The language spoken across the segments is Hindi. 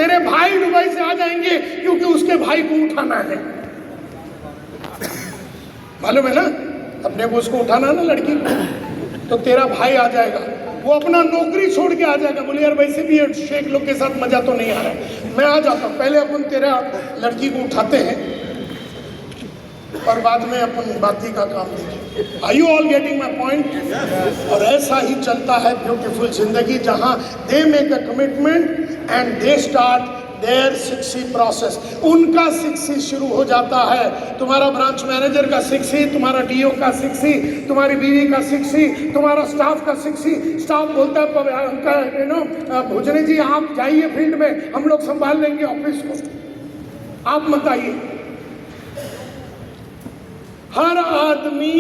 तेरे भाई दुबई से आ जाएंगे क्योंकि उसके भाई को उठाना है, मालूम है ना, अपने को उसको उठाना है ना लड़की को, तो तेरा भाई आ जाएगा, वो अपना नौकरी छोड़ के आ जाएगा, बोले यार वैसे भी ये शेख लोग के साथ मजा तो नहीं आ रहा है, मैं आ जाता हूँ, पहले अपन तेरा लड़की को उठाते हैं और बाद में अपन बाकी का काम देखें। Are you all getting my point? और ऐसा ही चलता है ब्यूटीफुल जिंदगी, जहाँ they make a commitment and they start their 6C process. उनका 6C शुरू हो जाता है, तुम्हारा ब्रांच मैनेजर का 6C, तुम्हारा डीओ का 6C, तुम्हारी बीवी का 6C, तुम्हारा स्टाफ का 6C। स्टाफ बोलता है भोजने जी आप जाइए फील्ड में, हम लोग संभाल लेंगे ऑफिस को, आप मत आइए। हर आदमी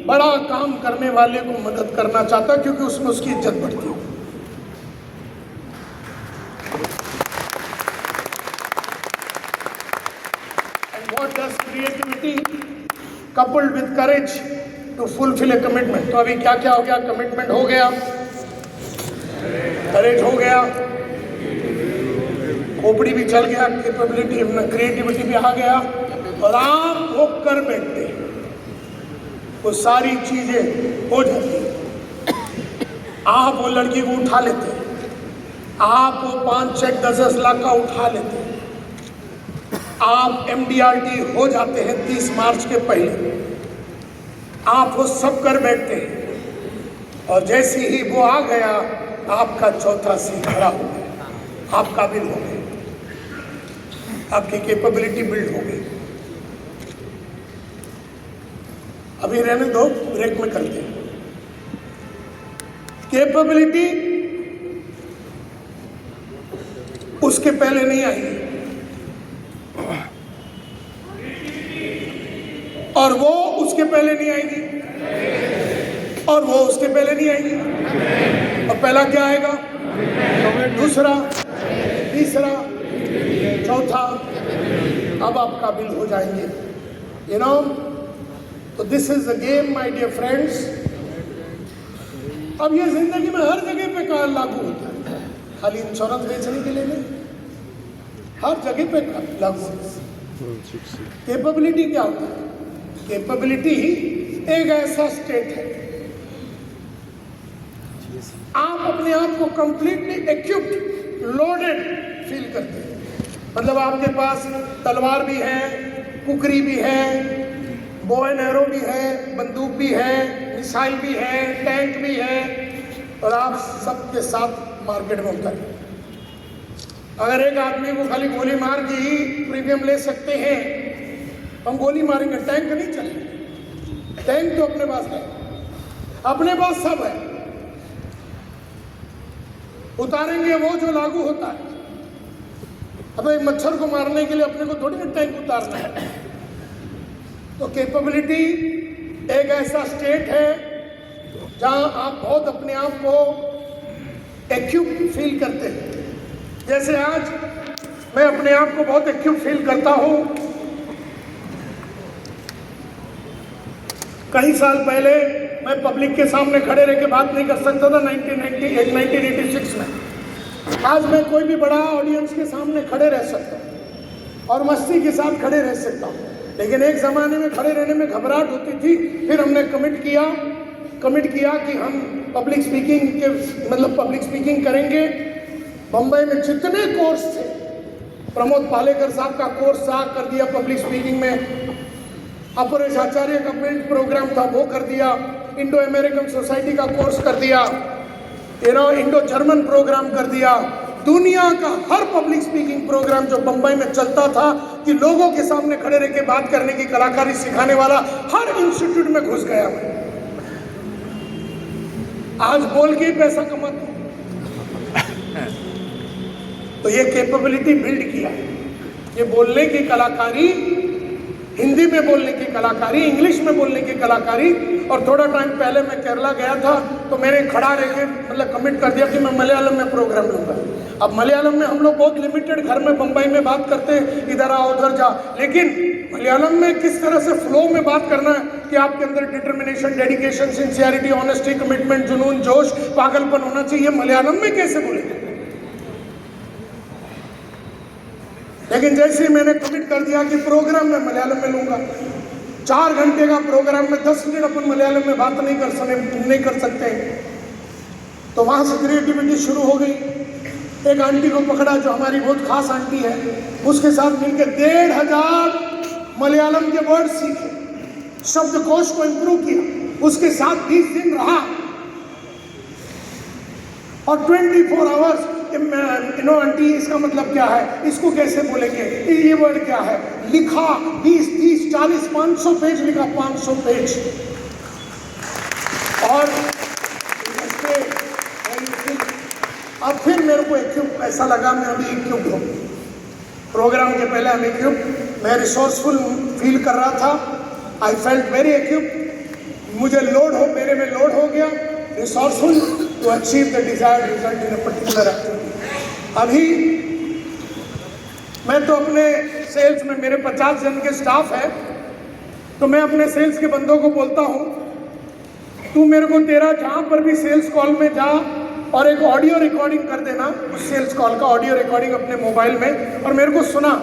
बड़ा काम करने वाले को मदद करना चाहता है क्योंकि उसमें उसकी इज्जत बढ़ती है। What does creativity coupled with courage to fulfill a commitment? तो अभी क्या क्या हो गया? कमिटमेंट हो गया, करेज हो गया, खोपड़ी भी चल गया, कैपेबिलिटी क्रिएटिविटी भी आ गया, और आप वो कर बैठते, वो सारी चीजें हो जाती। आप वो लड़की को उठा लेते, आप वो 5 चेक 10-10 लाख का उठा लेते, आप MDRT हो जाते हैं 30 मार्च के पहले, आप वो सब कर बैठते हैं, और जैसे ही वो आ गया आपका चौथा C खड़ा हो गया, आप काबिल हो गए, आपकी कैपेबिलिटी बिल्ड हो गई। अभी रहने दो, ब्रेक में करते हैं। कैपेबिलिटी उसके पहले नहीं आएगी, और वो उसके पहले नहीं आएगी, और वो उसके पहले नहीं आएगी। और पहला क्या आएगा? दूसरा, तीसरा, चौथा, अब आप काबिल हो जाएंगे। यू नो, तो this is the game my dear friends. अब ये जिंदगी में हर जगह पे कार लागू होता है, खाली इंश्योरेंस बेचने के लिए नहीं, हर जगह पे लागू होता है। कैपेबिलिटी क्या होता है? कैपेबिलिटी एक ऐसा स्टेट है, आप अपने आप को कंप्लीटली इक्विप्ड, लोडेड फील करते हैं। मतलब आपके पास तलवार भी है, कुकरी भी है, बो एंड एरो भी है, बंदूक भी है, मिसाइल भी है, टैंक भी है, और आप सबके साथ मार्केट में उतरे। अगर एक आदमी को खाली गोली मार के ही प्रीमियम ले सकते हैं, हम गोली मारेंगे, टैंक नहीं चलेगा। टैंक तो अपने पास है, अपने पास सब है, उतारेंगे वो जो लागू होता है। अब एक मच्छर को मारने के लिए अपने को थोड़ी ना टैंक उतारना है। तो कैपेबिलिटी एक ऐसा स्टेट है जहां आप बहुत अपने आप को एक्यूब फील करते हैं। जैसे आज मैं अपने आप को बहुत एक्यूब फील करता हूं। कई साल पहले मैं पब्लिक के सामने खड़े रह के बात नहीं कर सकता था 1986 में। आज मैं कोई भी बड़ा ऑडियंस के सामने खड़े रह सकता हूँ और मस्ती के साथ खड़े रह सकता हूँ, लेकिन एक ज़माने में खड़े रहने में घबराहट होती थी। फिर हमने कमिट किया कि हम पब्लिक स्पीकिंग करेंगे। बम्बई में जितने कोर्स थे, प्रमोद पालेकर साहब का कोर्स कर दिया पब्लिक स्पीकिंग में, अपरेश आचार्य का बिल्ड प्रोग्राम था वो कर दिया, इंडो अमेरिकन सोसाइटी का कोर्स कर दिया, इंडो जर्मन प्रोग्राम कर दिया। दुनिया का हर पब्लिक स्पीकिंग प्रोग्राम जो बंबई में चलता था कि लोगों के सामने खड़े रह के बात करने की कलाकारी सिखाने वाला, हर इंस्टीट्यूट में घुस गया मैं। आज बोल के ही पैसा कमाता हूं। तो ये कैपेबिलिटी बिल्ड किया, ये बोलने की कलाकारी, हिंदी में बोलने की कलाकारी, इंग्लिश में बोलने की कलाकारी। और थोड़ा टाइम पहले मैं केरला गया था तो मैंने खड़ा रह के कमिट कर दिया कि मैं मलयालम में प्रोग्राम लूँगा। अब मलयालम में हम लोग बहुत लिमिटेड घर में बम्बई में बात करते हैं, इधर आ उधर जा, लेकिन मलयालम में किस तरह से फ्लो में बात करना है कि आपके अंदर determination, dedication, sincerity, honesty, commitment, जुनून, जोश, पागलपन होना चाहिए। मलयालम में कैसे बोलेंगे? लेकिन जैसे ही मैंने कमिट कर दिया कि प्रोग्राम में मलयालम में लूंगा, 4 घंटे का प्रोग्राम में 10 मिनट अपन मलयालम में बात नहीं कर सकते, तो वहाँ से क्रिएटिविटी शुरू हो गई। एक आंटी को पकड़ा जो हमारी बहुत खास आंटी है, उसके साथ मिलकर 1500 मलयालम के वर्ड सीखे, शब्दकोश को इम्प्रूव किया, उसके साथ 20 दिन रहा और 24 आवर्स आंटी इसका मतलब क्या है, इसको कैसे बोलेंगे, ये वर्ड क्या है, लिखा 20, 30, 40, 500 पेज लिखा, 500 पेज। और अब फिर मेरे को इक्विप ऐसा लगा, मैं अभी इक्विप हूँ। प्रोग्राम के पहले हम इक्विप, मैं रिसोर्सफुल फील कर रहा था, आई फेल्ट वेरी इक्विप, मुझे लोड हो, मेरे में लोड हो गया, resourceful to achieve the desired result in a particular activity. अभी मैं तो अपने सेल्स में, मेरे 50 जन के स्टाफ है, तो मैं अपने सेल्स के बंदों को बोलता हूँ, तू मेरे को तेरा जहाँ पर भी सेल्स कॉल में जा और एक ऑडियो रिकॉर्डिंग कर देना, उस सेल्स कॉल का ऑडियो रिकॉर्डिंग अपने मोबाइल में, और मेरे को सुना,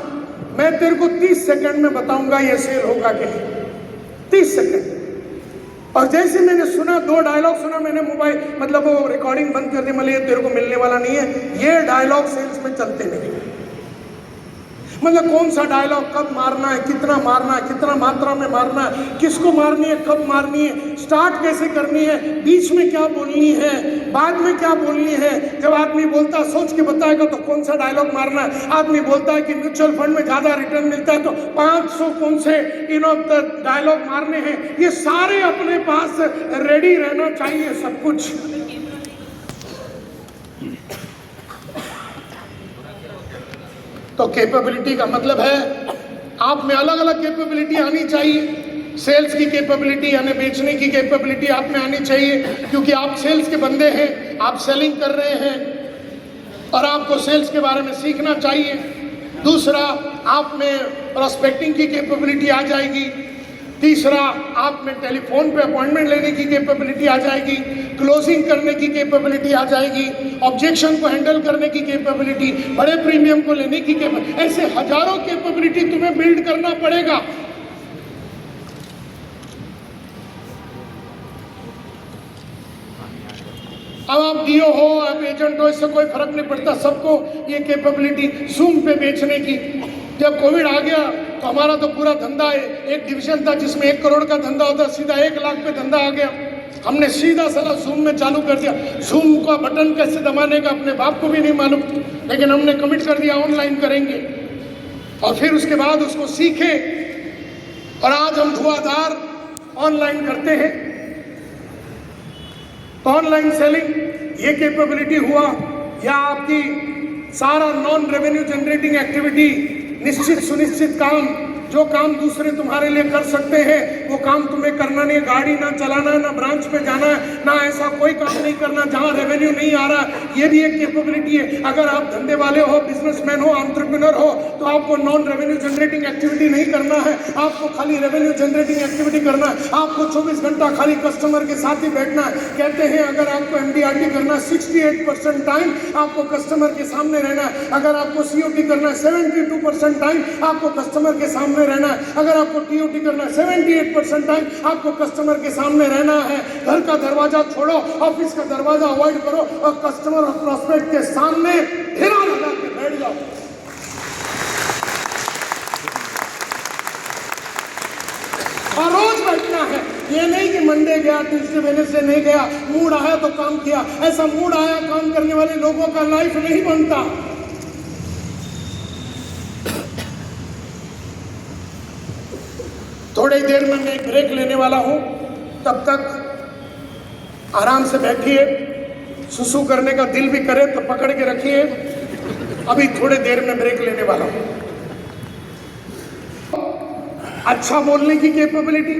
मैं तेरे को 30 सेकंड में बताऊंगा ये सेल होगा कि नहीं, 30 सेकंड। और जैसे मैंने सुना, 2 डायलॉग सुना मैंने, मोबाइल मतलब वो रिकॉर्डिंग बंद कर दी, मतलब ये तेरे को मिलने वाला नहीं है, ये डायलॉग सेल्स में चलते नहीं। मतलब कौन सा डायलॉग कब मारना है, कितना मारना है, कितना मात्रा में मारना है, किसको मारनी है, कब मारनी है, स्टार्ट कैसे करनी है, बीच में क्या बोलनी है, बाद में क्या बोलनी है। जब आदमी बोलता है सोच के बताएगा तो कौन सा डायलॉग मारना है, आदमी बोलता है कि म्यूचुअल फंड में ज़्यादा रिटर्न मिलता है तो 500 कौन से डायलॉग मारने हैं, ये सारे अपने पास रेडी रहना चाहिए सब कुछ। तो कैपेबिलिटी का मतलब है आप में अलग अलग कैपेबिलिटी आनी चाहिए। सेल्स की कैपेबिलिटी यानी बेचने की कैपेबिलिटी आप में आनी चाहिए, क्योंकि आप सेल्स के बंदे हैं, आप सेलिंग कर रहे हैं और आपको सेल्स के बारे में सीखना चाहिए। दूसरा, आप में प्रोस्पेक्टिंग की कैपेबिलिटी आ जाएगी। तीसरा, आप में टेलीफोन पे अपॉइंटमेंट लेने की कैपेबिलिटी आ जाएगी, क्लोजिंग करने की कैपेबिलिटी आ जाएगी, ऑब्जेक्शन को हैंडल करने की कैपेबिलिटी, बड़े प्रीमियम को लेने की कैपेबिलिटी, ऐसे हजारों कैपेबिलिटी तुम्हें बिल्ड करना पड़ेगा। अब आप डीओ हो, आप एजेंट हो, इससे कोई फर्क नहीं पड़ता, सबको ये कैपेबिलिटी जूम पे बेचने की। जब कोविड आ गया तो हमारा तो पूरा धंधा, एक डिवीजन था जिसमें 1 करोड़ का धंधा होता, सीधा 1 लाख पे धंधा आ गया। हमने सीधा सारा जूम में चालू कर दिया। जूम का बटन कैसे दबाने का अपने बाप को भी नहीं मालूम, लेकिन हमने कमिट कर दिया ऑनलाइन करेंगे, और फिर उसके बाद उसको सीखे और आज हम धुआंधार ऑनलाइन करते हैं। तो ऑनलाइन सेलिंग ये कैपेबिलिटी हुआ, या आपकी सारा नॉन रेवेन्यू जनरेटिंग एक्टिविटी, निश्चित सुनिश्चित काम, जो काम दूसरे तुम्हारे लिए कर सकते हैं वो काम तुम्हें करना नहीं है। गाड़ी ना चलाना है, ना ब्रांच पे जाना है, ना ऐसा कोई काम नहीं करना जहां रेवेन्यू नहीं आ रहा, ये भी एक कैपेबिलिटी है। अगर आप धंधे वाले हो, बिजनेसमैन हो, एंटरप्रेन्योर हो, तो आपको नॉन रेवेन्यू जनरेटिंग एक्टिविटी नहीं करना है, आपको खाली रेवेन्यू जनरेटिंग एक्टिविटी करना है। आपको 24 घंटा खाली कस्टमर के साथ ही बैठना है। कहते हैं अगर आपको MDRT करना है 68% टाइम आपको कस्टमर के सामने रहना है, अगर आपको COT करना है 72% टाइम आपको कस्टमर के सामने रहना है, अगर आपको TOT करना है 78% टाइम आपको कस्टमर के सामने रहना है। घर का दरवाजा छोड़ो, ऑफिस का दरवाजा अवॉइड करो और कस्टमर और प्रोस्पेक्ट के सामने घेरा लगा के बैठ जाओ। और रोज बैठना है, ये नहीं कि मंडे गया, ट्यूसडे वेडनेसडे नहीं गया, मूड आया तो काम किया। ऐसा मूड आया काम करने वाले लोगों का लाइफ नहीं बनता। थोड़ी देर में मैं ब्रेक लेने वाला हूं, तब तक आराम से बैठिए। सुसु करने का दिल भी करे तो पकड़ के रखिए। अभी थोड़ी देर में ब्रेक लेने वाला हूं। अच्छा बोलने की कैपेबिलिटी,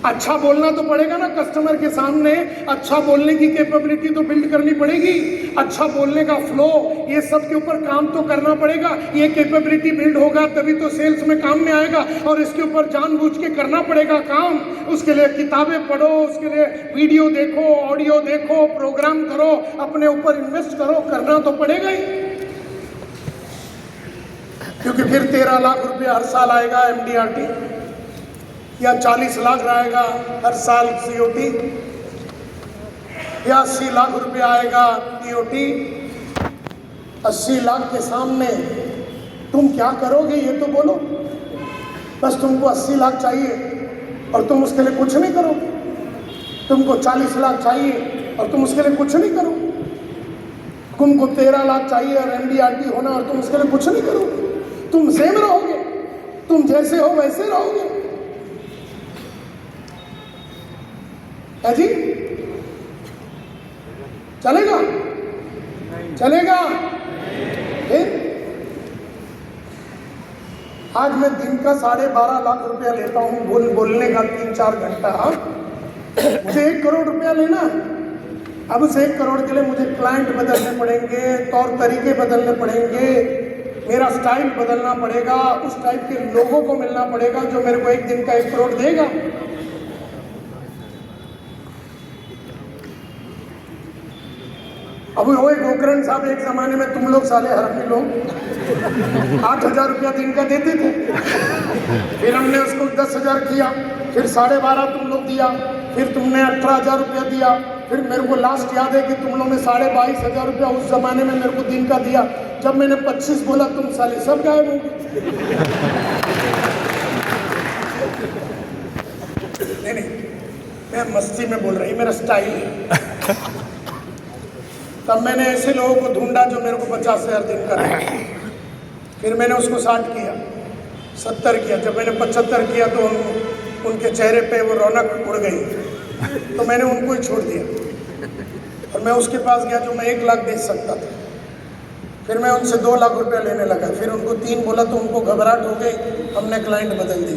अच्छा बोलना तो पड़ेगा ना कस्टमर के सामने, अच्छा बोलने की कैपेबिलिटी तो बिल्ड करनी पड़ेगी। अच्छा बोलने का फ्लो, ये सब के ऊपर काम तो करना पड़ेगा। ये कैपेबिलिटी बिल्ड होगा तभी तो सेल्स में काम में आएगा, और इसके ऊपर जानबूझ के करना पड़ेगा काम। उसके लिए किताबें पढ़ो, उसके लिए वीडियो देखो, ऑडियो देखो, प्रोग्राम करो, अपने ऊपर इन्वेस्ट करो, करना तो पड़ेगा ही। क्योंकि फिर 13 लाख रुपया हर साल आएगा MDRT, या 40 लाख आएगा हर साल COT, या 80 लाख रुपया आएगा TOT। 80 लाख के सामने तुम क्या करोगे ये तो बोलो। बस तुमको 80 लाख चाहिए और तुम उसके लिए कुछ नहीं करोगे। तुमको 40 लाख चाहिए और तुम उसके लिए कुछ नहीं करोगे। तुमको 13 लाख चाहिए और MDRT होना और तुम उसके लिए कुछ नहीं करोगे। तुम सेम रहोगे, तुम जैसे हो वैसे रहोगे। है जी? चलेगा? चलेगा? फिर आज मैं दिन का 12.5 लाख रुपया लेता हूँ बोलने का, 3-4 घंटा। मुझे 1 करोड़ रुपया लेना है। अब उस 1 करोड़ के लिए मुझे क्लाइंट बदलने पड़ेंगे, तौर तरीके बदलने पड़ेंगे, मेरा स्टाइल बदलना पड़ेगा, उस टाइप के लोगों को मिलना पड़ेगा जो मेरे को एक दिन का 1 करोड़ देगा। अब वो गोकरण साहब एक जमाने में तुम लोग साले हरामी लोग 8,000 रुपया दिन का देते थे। फिर हमने उसको 10,000 किया, फिर 12.5 तुम लोग दिया, फिर तुमने 18,000 रुपया दिया। फिर मेरे को लास्ट याद है कि तुम लोग ने 22,500 रुपया उस जमाने में मेरे को दिन का दिया। जब मैंने 25 बोला तुम साले सब गायब हो गए। नहीं, मैं मस्ती में बोल रही, मेरा स्टाइल है। तब मैंने ऐसे लोगों को ढूंढा जो मेरे को 50,000 दिन का दिया। फिर मैंने उसको 60 किया, 70 किया। जब मैंने 75 किया तो उनके चेहरे पे वो रौनक उड़ गई, तो मैंने उनको ही छोड़ दिया और मैं उसके पास गया जो मैं 1 लाख दे सकता था। फिर मैं उनसे 2 लाख रुपया लेने लगा। फिर उनको 3 बोला तो उनको घबराहट हो गई, हमने क्लाइंट बदल दी।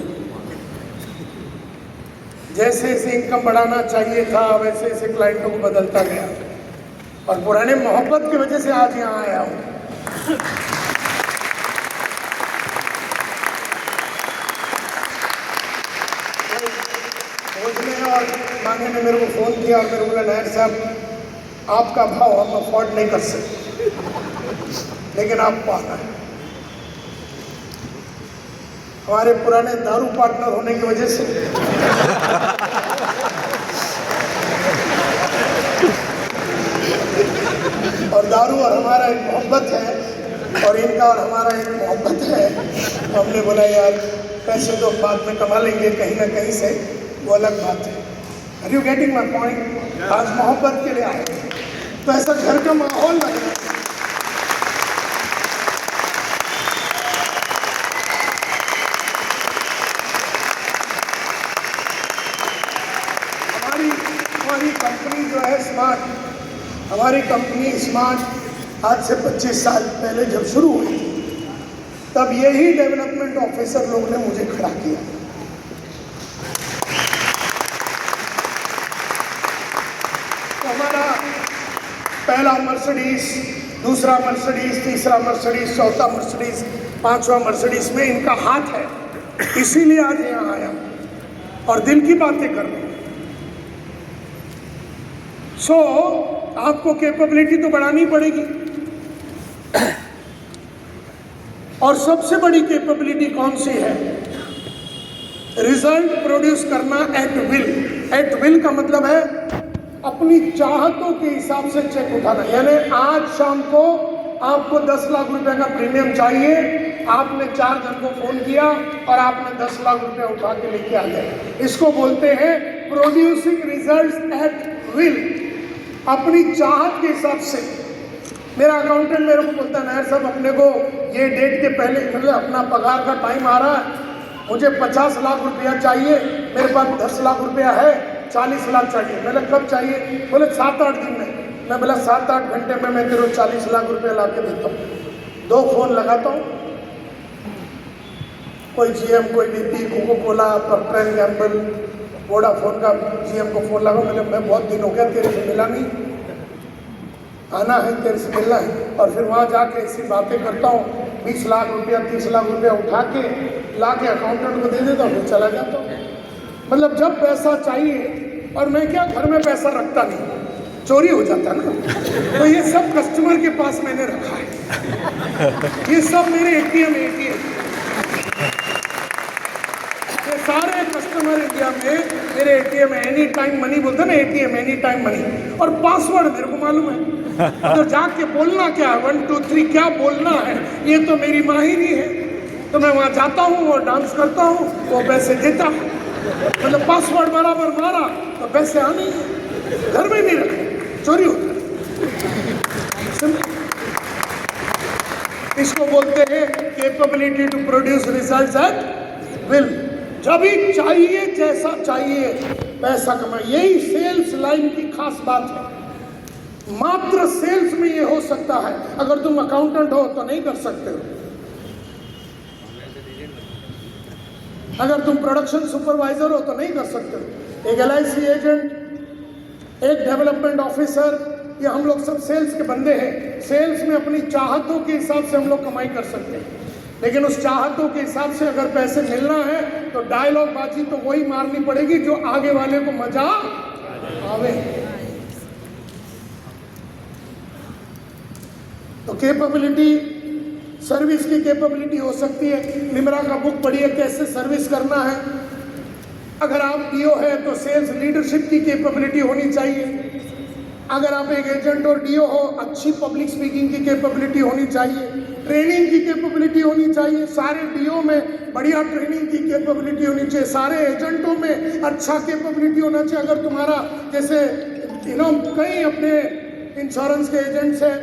जैसे जैसे इनकम बढ़ाना चाहिए था वैसे ऐसे क्लाइंटों को बदलता गया और पुराने मोहब्बत की वजह से आज यहाँ आया हूँ। और मांगे ने मेरे को फ़ोन किया और मेरे को बोला नायर साहब आपका भाव हम अफोर्ड नहीं कर सकते, लेकिन आपको आना है। हमारे पुराने दारू पार्टनर होने की वजह से और दारू और हमारा एक मोहब्बत है और इनका और हमारा एक मोहब्बत है। तो हमने बोला यार पैसे तो बाद में कमा लेंगे कहीं ना कहीं से, वो अलग बात है। Are you getting my point? आज मोहब्बत के लिए आए तो ऐसा घर का माहौल लग रहा है। हमारी कंपनी जो है स्मार्ट, हमारी कंपनी स्मार्ट आज से 25 साल पहले जब शुरू हुई थी तब यही डेवलपमेंट ऑफिसर लोग ने मुझे खड़ा किया। तो हमारा पहला मर्सिडीज, दूसरा मर्सिडीज, तीसरा मर्सिडीज, चौथा मर्सिडीज, 5वां मर्सिडीज में इनका हाथ है, इसीलिए आज यहाँ आया और दिल की बातें कर रहे हैं। सो आपको कैपेबिलिटी तो बढ़ानी पड़ेगी और सबसे बड़ी कैपेबिलिटी कौन सी है? रिजल्ट प्रोड्यूस करना एट विल। एट विल का मतलब है अपनी चाहतों के हिसाब से चेक उठाना। यानी आज शाम को आपको 10 लाख रुपए का प्रीमियम चाहिए, आपने 4 जन को फोन किया और आपने 10 लाख रुपए उठा के लेके आ गए। इसको बोलते हैं प्रोड्यूसिंग रिजल्ट्स एट विल, अपनी चाहत के हिसाब से। मेरा अकाउंटेंट मेरे को बोलता है नायर साहब अपने को ये डेट के पहले मतलब अपना पगार का टाइम आ रहा है, मुझे 50 लाख रुपया चाहिए, मेरे पास 10 लाख रुपया है, 40 लाख चाहिए। मैंने कब चाहिए? बोले 7-8 दिन में। मैं बोला 7-8 घंटे में मैं तेरे को 40 लाख रुपया ला के देता हूँ। 2 फोन लगाता हूँ, कोई GM, कोई BP, Coca Cola, Procter and Gamble, Vodafone का GM को फोन लगा। मैं बहुत दिन हो गया तेरे से मिला नहीं, आना है तेरे से मिलना है। और फिर वहाँ जाके ऐसी बातें करता हूँ, 20 लाख रुपया 30 लाख रुपया उठा के ला के अकाउंटेंट को दे देता हूँ, फिर चला जाता हूँ। मतलब जब पैसा चाहिए, और मैं क्या घर में पैसा रखता नहीं, चोरी हो जाता ना। तो ये सब कस्टमर के पास मैंने रखा है, ये सब मेरे एटीएम ये सारे कस्टमर इंडिया में मेरे एटीएम है। एनी टाइम मनी बोलते ना, एटीएम एनी टाइम मनी, और पासवर्ड मेरे को मालूम है। तो जाके बोलना क्या है, 1 2 3 क्या बोलना है, ये तो मेरी माहिरी है। तो मैं वहाँ जाता हूँ और डांस करता हूँ, वो पैसे देता है। मतलब पासवर्ड बराबर मारा तो पैसे आने ही, घर में नहीं रखे, चोरी होता है। इसको बोलते हैं capability to produce results at will. जब भी चाहिए जैसा चाहिए पैसा कमाए, यही सेल्स लाइन की खास बात है। मात्र सेल्स में ये हो सकता है, अगर तुम अकाउंटेंट हो तो नहीं कर सकते हो। अगर तुम प्रोडक्शन सुपरवाइजर हो तो नहीं कर सकते हो। एक LIC एजेंट, एक डेवलपमेंट ऑफिसर, ये हम लोग सब सेल्स के बंदे हैं। सेल्स में अपनी चाहतों के हिसाब से हम लोग कमाई कर सकते हैं, लेकिन उस चाहतों के हिसाब से अगर पैसे मिलना है तो डायलॉग बाजी तो वही मारनी पड़ेगी जो आगे वाले को मजा आवे। तो कैपेबिलिटी, सर्विस की कैपेबिलिटी हो सकती है। निमरा का बुक पढ़िए, कैसे सर्विस करना है। अगर आप DO है तो सेल्स लीडरशिप की कैपेबिलिटी होनी चाहिए। अगर आप एक एजेंट और DO हो, अच्छी पब्लिक स्पीकिंग की कैपेबिलिटी होनी चाहिए, ट्रेनिंग की कैपेबिलिटी होनी चाहिए। सारे DO में बढ़िया ट्रेनिंग की कैपेबिलिटी होनी चाहिए, सारे एजेंटों में अच्छा कैपेबिलिटी होना चाहिए। अगर तुम्हारा जैसे कई अपने इंश्योरेंस के एजेंट्स हैं,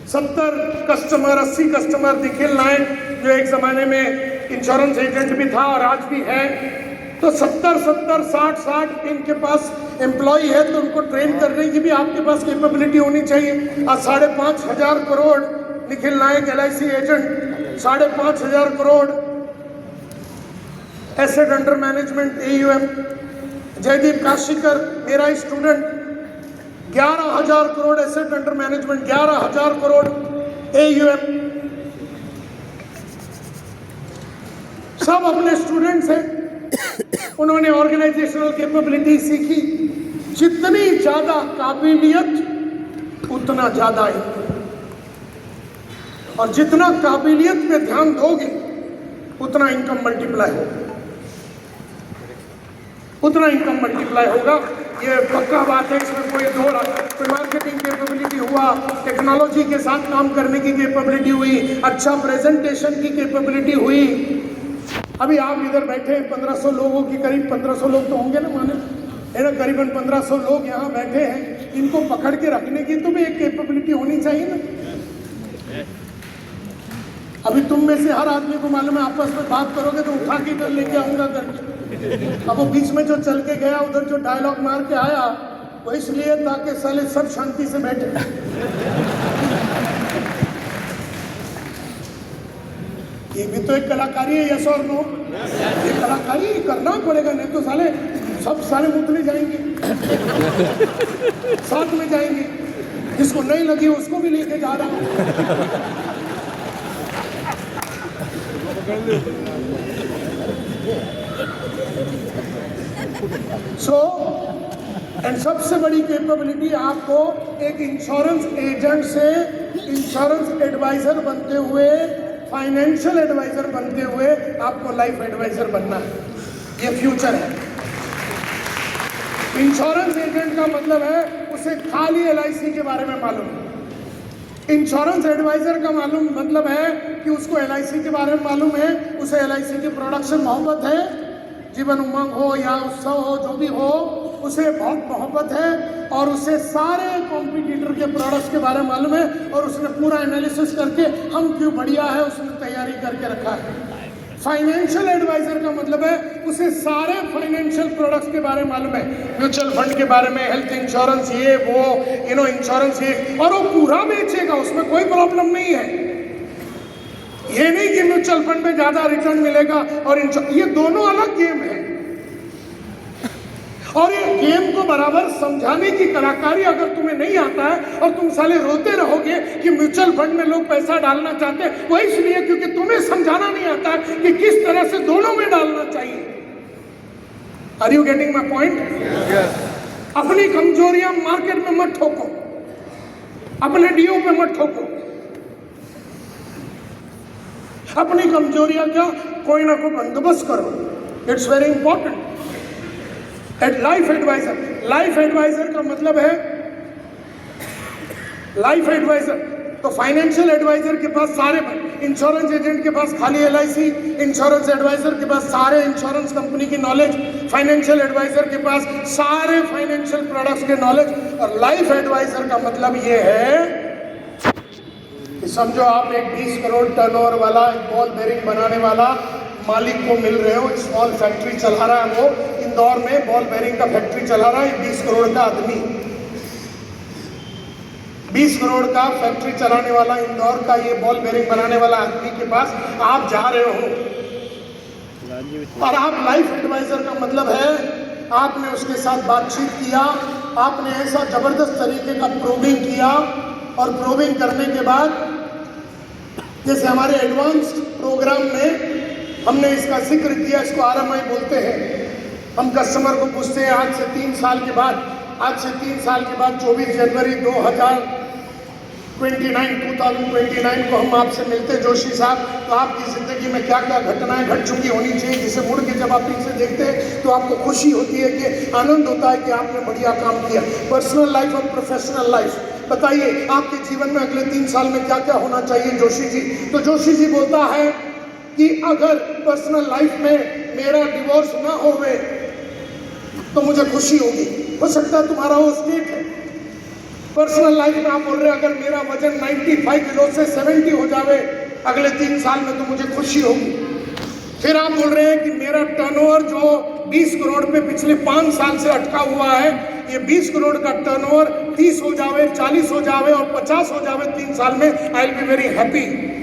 70 कस्टमर 80 कस्टमर, निखिल नायक जो एक ज़माने में इंश्योरेंस एजेंट भी था और आज भी है, तो 70 60 इनके पास एम्प्लॉय है, तो उनको ट्रेन करने की भी आपके पास कैपेबिलिटी होनी चाहिए। आज 5,500 crore Nikhil Nayak LIC agent, 5,500 crore asset under management AUM। Jaydeep Kashikar मेरा student, 11,000 crore asset under management, 11,000 crore AUM। सब अपने स्टूडेंट्स हैं, उन्होंने ऑर्गेनाइजेशनल कैपेबिलिटी सीखी। जितनी ज्यादा काबिलियत उतना ज्यादा इनकम, और जितना काबिलियत पे ध्यान दोगे उतना इनकम मल्टीप्लाई होगा, उतना इनकम मल्टीप्लाई होगा। ये पक्का बात है, इसमें कोई मार्केटिंग कैपेबिलिटी हुआ, टेक्नोलॉजी के साथ काम करने की कैपेबिलिटी हुई, अच्छा प्रेजेंटेशन की कैपेबिलिटी हुई। अभी आप इधर बैठे हैं, 1500 लोगों की करीब 1500 लोग तो होंगे ना, माने है ना, करीबन 1500 लोग यहाँ बैठे हैं। इनको पकड़ के रखने की तो भी एक कैपेबिलिटी होनी चाहिए ना। अभी तुम में से हर आदमी को मालूम है, आपस में बात करोगे तो उठा के इधर लेके आऊंगा करके। अब वो बीच में जो चल के गया, उधर जो डायलॉग मार के आया, वो इसलिए ताकि साले सब शांति से बैठे। ये भी तो एक कलाकारी है, यस और नो। ये कलाकारी करना पड़ेगा, नहीं तो साले सब साले मुतले जाएंगे, साथ में जाएंगे। जिसको नहीं लगी उसको भी लेके जा रहा हूं। एंड सबसे बड़ी कैपेबिलिटी आपको एक इंश्योरेंस एजेंट से इंश्योरेंस एडवाइजर बनते हुए, फाइनेंशियल एडवाइजर बनते हुए आपको लाइफ एडवाइजर बनना है। ये फ्यूचर है। इंश्योरेंस एजेंट का मतलब है उसे खाली LIC के बारे में मालूम है। इंश्योरेंस एडवाइजर का मालूम मतलब है कि उसको LIC के बारे में मालूम है, उसे LIC की प्रोडक्शन मोहब्बत है, जीवन उमंग हो या उत्सव हो, जो भी हो, उसे बहुत मोहब्बत है, और उसे सारे कॉम्पिटिटर के प्रोडक्ट्स के बारे में मालूम है, और उसने पूरा एनालिसिस करके हम क्यों बढ़िया है उसने तैयारी करके रखा है। फाइनेंशियल एडवाइजर का मतलब है उसे सारे फाइनेंशियल प्रोडक्ट्स के बारे में मालूम है, म्यूचुअल फंड के बारे में, हेल्थ इंश्योरेंस, ये वो इंश्योरेंस ये, और वो पूरा बेचेगा, उसमें कोई प्रॉब्लम नहीं है। ये नहीं कि म्यूचुअल फंड में ज्यादा रिटर्न मिलेगा और ये दोनों अलग गेम है। और ये गेम को बराबर समझाने की कलाकारी अगर तुम्हें नहीं आता है और तुम साले रोते रहोगे कि म्यूचुअल फंड में लोग पैसा डालना चाहते हैं, वो इसलिए क्योंकि तुम्हें समझाना नहीं आता है कि किस तरह से दोनों में डालना चाहिए। Are you getting my point? अपनी कमजोरियां मार्केट में मत ठोको, अपने डीओ पे मत ठोको। अपनी कमजोरियां क्या, कोई ना कोई बंदोबस्त करो। It's very important. At life advisor का मतलब है, लाइफ एडवाइजर तो फाइनेंशियल एडवाइजर के पास सारे, इंश्योरेंस एजेंट के पास खाली एलआईसी, इंश्योरेंस एडवाइजर के पास सारे इंश्योरेंस कंपनी की नॉलेज, फाइनेंशियल एडवाइजर के पास सारे फाइनेंशियल प्रोडक्ट्स के नॉलेज। और लाइफ एडवाइजर का मतलब ये है कि समझो आप एक 20 करोड़ टर्नओवर वाला एक बॉल बेरिंग बनाने वाला मालिक को मिल रहे हो, स्मॉल फैक्ट्री चला रहा है, वो इंदौर में बॉल बेरिंग का फैक्ट्री चला रहा है, 20 करोड़ का आदमी, 20 करोड़ का फैक्ट्री चलाने वाला इंदौर का ये बॉल बेरिंग बनाने वाला आदमी के पास आप जा रहे हो। और आप लाइफ एडवाइजर का मतलब है आपने उसके साथ बातचीत किया, आपने ऐसा जबरदस्त तरीके का प्रोबिंग किया, और प्रोबिंग करने के बाद जैसे हमारे एडवांस प्रोग्राम में हमने इसका जिक्र किया, इसको आरएमआई बोलते हैं। हम कस्टमर को पूछते हैं आज से 3 साल के बाद 24 जनवरी 2029 को हम आपसे मिलते जोशी साहब, तो आपकी ज़िंदगी में क्या क्या घटनाएं घट चुकी होनी चाहिए, जिसे मुड़ के जब आप पीछे देखते हैं तो आपको खुशी होती है, कि आनंद होता है कि आपने बढ़िया काम किया। पर्सनल लाइफ और प्रोफेशनल लाइफ, बताइए आपके जीवन में अगले 3 साल में क्या क्या होना चाहिए जोशी जी। तो जोशी जी बोलता है कि अगर पर्सनल लाइफ में मेरा डिवोर्स ना होवे तो मुझे खुशी होगी। हो सकता है तुम्हारा वो स्टेट है। पर्सनल लाइफ में आप बोल रहे हैं अगर मेरा वजन 95 किलो से 70 हो जावे अगले 3 साल में तो मुझे खुशी होगी। फिर आप बोल रहे हैं कि मेरा टर्नओवर जो 20 करोड़ पे पिछले 5 साल से अटका हुआ है, ये 20 करोड़ का टर्नओवर 30 हो जावे, 40 हो जावे और 50 हो जावे 3 साल में, I will be very happy.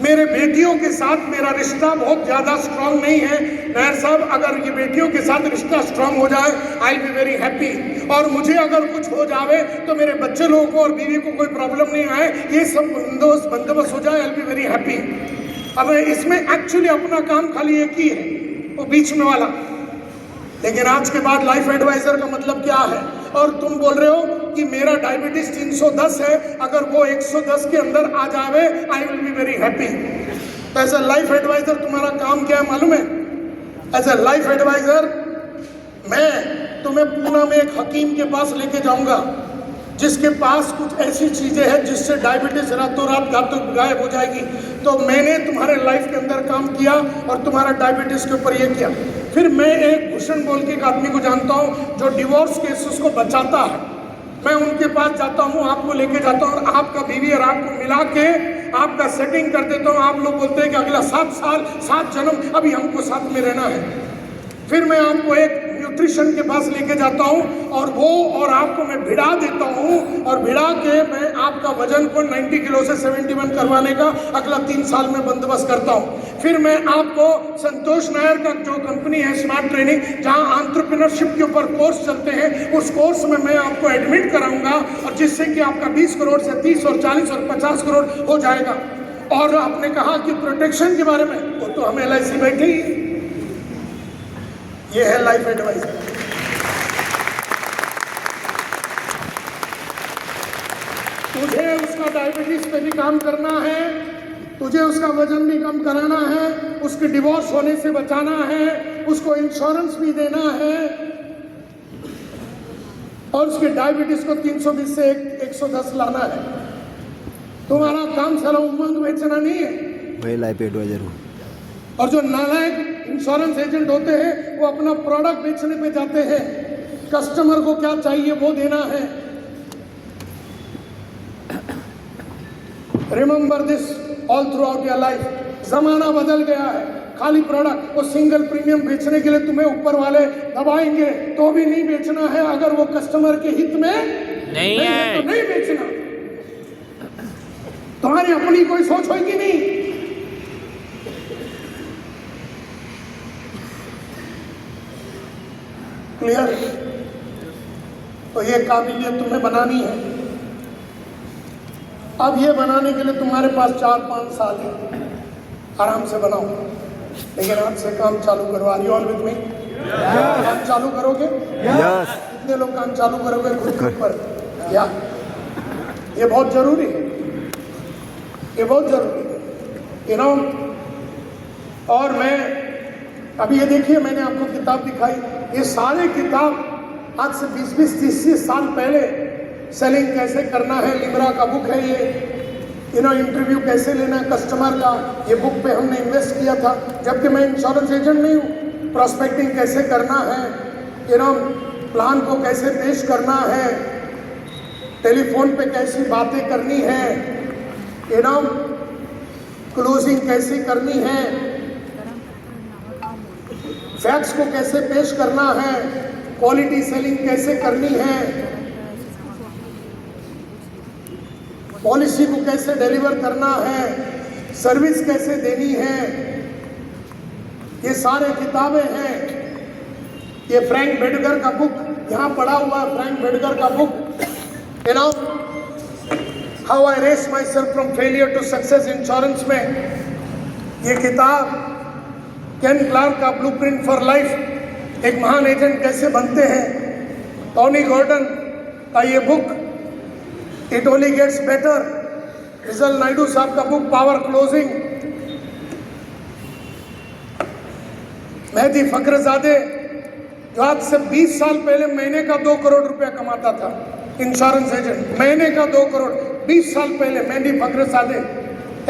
मेरे बेटियों के साथ मेरा रिश्ता बहुत ज्यादा स्ट्रांग नहीं है नायर साहब, अगर ये बेटियों के साथ रिश्ता स्ट्रांग हो जाए I will be very happy. और मुझे अगर कुछ हो जावे तो मेरे बच्चे लोगों को और बीवी को कोई प्रॉब्लम नहीं आए, ये सब बंदोबस्त हो जाए, I will be very happy. अब इसमें एक्चुअली अपना काम खाली एक ही है, वो बीच में वाला। लेकिन आज के बाद लाइफ एडवाइजर का मतलब क्या है? और तुम बोल रहे हो कि मेरा डायबिटीज 310 है, अगर वो 110 के अंदर आ जावे I will be very happy. तो एज ए लाइफ एडवाइजर तुम्हारा काम क्या है मालूम है? एज ए लाइफ एडवाइजर मैं तुम्हें पूना में एक हकीम के पास लेके जाऊंगा जिसके पास कुछ ऐसी चीजें हैं जिससे डायबिटीज रातों रात गायब हो जाएगी। तो मैंने तुम्हारे लाइफ के अंदर काम किया और तुम्हारा डायबिटीज के ऊपर ये किया। फिर मैं एक भूषण बोल के एक आदमी को जानता हूँ जो डिवोर्स केसेस को बचाता है, मैं उनके पास जाता हूँ, आपको लेके जाता हूँ और आपका बीवी और आपको मिला के आपका सेटिंग कर देता हूँ। आप लोग बोलते हैं कि अगला 7 साल 7 जन्म अभी हमको साथ में रहना है। फिर मैं आपको एक न्यूट्रिशन के पास लेके जाता हूँ और वो और आपको मैं भिड़ा देता हूँ और भिड़ा के मैं आपका वजन को 90 किलो से 71 करवाने का अगला 3 साल में बंदोबस्त करता हूँ। फिर मैं आपको संतोष नायर का जो कंपनी है स्मार्ट ट्रेनिंग, जहाँ एंटरप्रेन्योरशिप के ऊपर कोर्स चलते हैं, उस कोर्स में मैं आपको एडमिट कराऊंगा और जिससे कि आपका 20 करोड़ से 30 और 40 और 50 करोड़ हो जाएगा। और आपने कहा कि प्रोटेक्शन के बारे में, वो तो हम LIC बैठे ही, ये है लाइफ एडवाइजर। तुझे उसका डायबिटीज पे भी काम करना है, तुझे उसका वजन भी कम कराना है, उसके डिवोर्स होने से बचाना है, उसको इंश्योरेंस भी देना है और उसके डायबिटीज को 320 से 110 लाना है। तुम्हारा काम सारा उमंग बेचना नहीं है, वही लाइफ एडवाइजर हूँ। और जो नालायक इंश्योरेंस एजेंट होते हैं वो अपना प्रोडक्ट बेचने पे जाते हैं, कस्टमर को क्या चाहिए वो देना है। Remember this all through out your life. जमाना बदल गया है, खाली प्रोडक्ट, वो सिंगल प्रीमियम बेचने के लिए तुम्हें ऊपर वाले दबाएंगे तो भी नहीं बेचना है। अगर वो कस्टमर के हित में नहीं है तो नहीं बेचना। तुम्हारी अपनी कोई सोच होगी नहीं। क्लियर? तो ये काबिलियत तुम्हें बनानी है। अब ये बनाने के लिए तुम्हारे पास 4-5 साल है, आराम से बनाओ। लेकिन आज से काम चालू करो। Are you all with me? काम चालू करोगे? कितने लोग काम चालू करोगे खुद के ऊपर? या ये बहुत जरूरी है, ये बहुत जरूरी है, यू नो। और मैं अभी ये देखिए, मैंने आपको किताब दिखाई, ये सारे किताब आज से 20-30 साल पहले सेलिंग कैसे करना है, लिमरा का बुक है ये, यू नो, इंटरव्यू कैसे लेना है कस्टमर का, ये बुक पे हमने इन्वेस्ट किया था, जबकि मैं इंश्योरेंस एजेंट नहीं हूँ। प्रोस्पेक्टिंग कैसे करना है, यू नो, प्लान को कैसे पेश करना है, टेलीफोन पे कैसी बातें करनी है, यू नो, क्लोजिंग कैसी करनी है, फैक्ट्स को कैसे पेश करना है, क्वालिटी सेलिंग कैसे करनी है, पॉलिसी को कैसे डिलीवर करना है, सर्विस कैसे देनी है, ये सारे किताबें हैं। ये फ्रैंक बेडगर का बुक यहाँ पड़ा हुआ है, फ्रैंक बेडगर का book, you know, how I raised myself from failure to success insurance में ये किताब, केन क्लार्क का ब्लूप्रिंट फॉर लाइफ, एक महान एजेंट कैसे बनते हैं, टोनी गॉर्डन का ये book it only gets better, Rijal Naidu साहब का book power closing, Mehdi Fakharzadeh जो आज से 20 साल पहले महीने का 2 करोड़ रुपया कमाता था, इंश्योरेंस एजेंट, महीने का 2 करोड़ 20 साल पहले, Mehdi Fakharzadeh,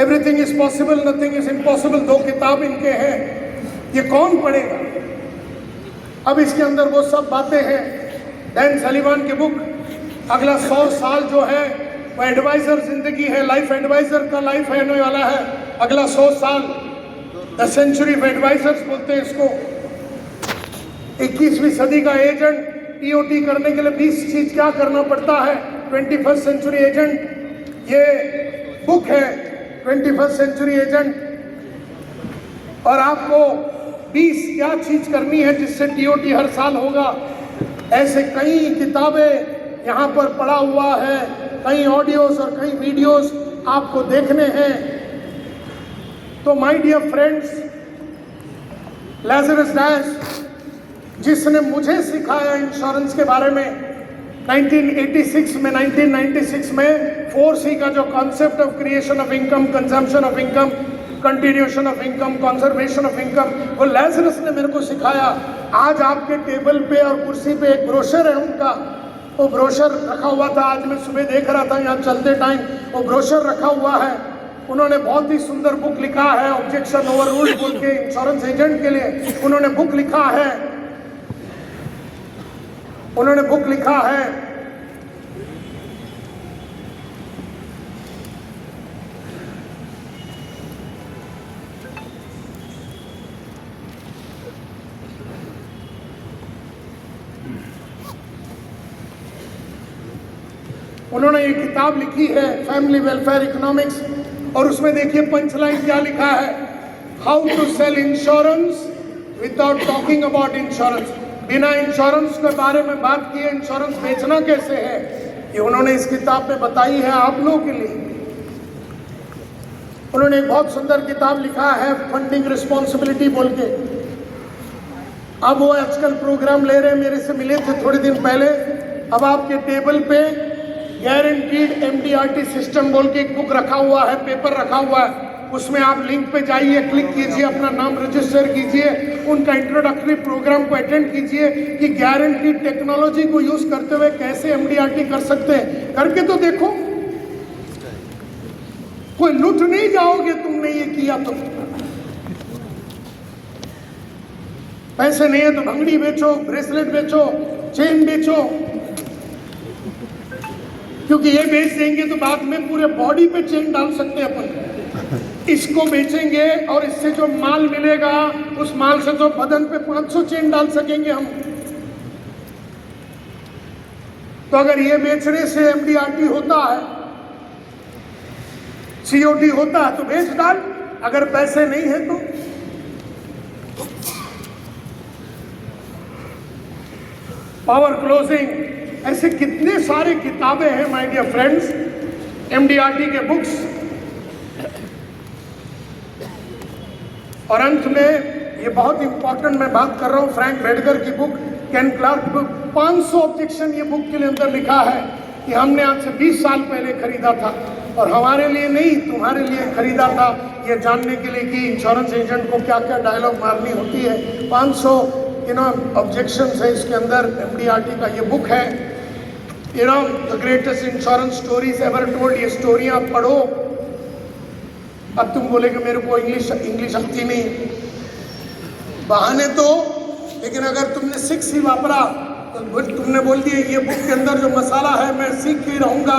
everything is possible nothing is impossible, 2 किताब इनके हैं, ये कौन पढ़ेगा। अब इसके अंदर वो सब बातें हैं। डैन सलीवान की बुक, अगला 100 साल जो है वो एडवाइजर जिंदगी है, लाइफ एडवाइजर का लाइफ होने वाला है, अगला 100 साल, द सेंचुरी ऑफ एडवाइजर्स बोलते हैं इसको। 21वीं सदी का एजेंट टीओटी करने के लिए 20 चीज क्या करना पड़ता है, 21st सेंचुरी एजेंट, ये बुक है 21st सेंचुरी एजेंट। और आपको 20 क्या चीज करनी है जिससे टीओटी हर साल होगा, ऐसे कई किताबें यहाँ पर पड़ा हुआ है, कई ऑडियोज और कई वीडियोस आपको देखने हैं। तो माय डियर फ्रेंड्स, लैज़रस डैश जिसने मुझे सिखाया इंश्योरेंस के बारे में 1996 में, 1996 में 4C का जो concept of creation of income, consumption of income, continuation of income, conservation of income, वो लैज़रस ने मेरे को सिखाया। आज आपके टेबल पे और कुर्सी पे एक ब्रोशर है उनका, वो ब्रोशर रखा हुआ था, आज मैं सुबह देख रहा था यहाँ चलते टाइम, वो ब्रोशर रखा हुआ है। उन्होंने बहुत ही सुंदर बुक लिखा है, ऑब्जेक्शन ओवर रूल्ड बोल के, इंश्योरेंस एजेंट के लिए उन्होंने बुक लिखा है, उन्होंने बुक लिखा है। उन्होंने ये किताब लिखी है फैमिली वेलफेयर इकोनॉमिक्स, और उसमें देखिए पंचलाइन क्या लिखा है, how to sell insurance without talking about insurance, बिना इंश्योरेंस के बारे में बात किए इंश्योरेंस बेचना कैसे है, ये उन्होंने इस किताब में बताई है आप लोगों के लिए। उन्होंने एक बहुत सुंदर किताब लिखा है फंडिंग रिस्पॉन्सिबिलिटी बोल के। अब वो आजकल प्रोग्राम ले रहे हैं, मेरे से मिले थे थोड़े दिन पहले। अब आपके टेबल पे गारंटीड MDRT सिस्टम बोल के एक बुक रखा हुआ है, पेपर रखा हुआ है, उसमें आप लिंक पे जाइए, क्लिक कीजिए, अपना नाम रजिस्टर कीजिए, उनका इंट्रोडक्टरी प्रोग्राम को अटेंड कीजिए कि गारंटीड टेक्नोलॉजी को यूज करते हुए कैसे MDRT कर सकते हैं, करके तो देखो, कोई लूट नहीं जाओगे तुमने ये किया तो। पैसे नहीं है तो भंगड़ी बेचो, ब्रेसलेट बेचो, चेन बेचो, क्योंकि ये बेच देंगे तो बाद में पूरे बॉडी पे चेन डाल सकते हैं अपन। इसको बेचेंगे और इससे जो माल मिलेगा उस माल से तो बदन पे 500 चेन डाल सकेंगे हम। तो अगर ये बेचने से MDRT होता है, COT होता है तो बेच डाल, अगर पैसे नहीं है तो। पावर क्लोजिंग, ऐसे कितने सारे किताबें हैं माय डियर फ्रेंड्स, MDRT के बुक्स। और अंत में ये बहुत इंपॉर्टेंट मैं बात कर रहा हूँ, फ्रैंक बेडगर की बुक, केन क्लार्क बुक, 500 ऑब्जेक्शन ये बुक के लिए अंदर लिखा है। कि हमने आज से 20 साल पहले खरीदा था और हमारे लिए नहीं तुम्हारे लिए खरीदा था, ये जानने के लिए कि इंश्योरेंस एजेंट को क्या क्या डायलॉग मारनी होती है। 500 ऑब्जेक्शंस है इसके अंदर। MDRT का ये बुक है, the greatest insurance stories ever told. ये स्टोरियाँ पढ़ो। अब तुम बोलेगे मेरे को इंग्लिश आती नहीं, बहाने तो, लेकिन अगर तुमने सिक्स ही वापरा तो तुमने बोल दिया ये बुक के अंदर जो मसाला है मैं सीख के रहूँगा,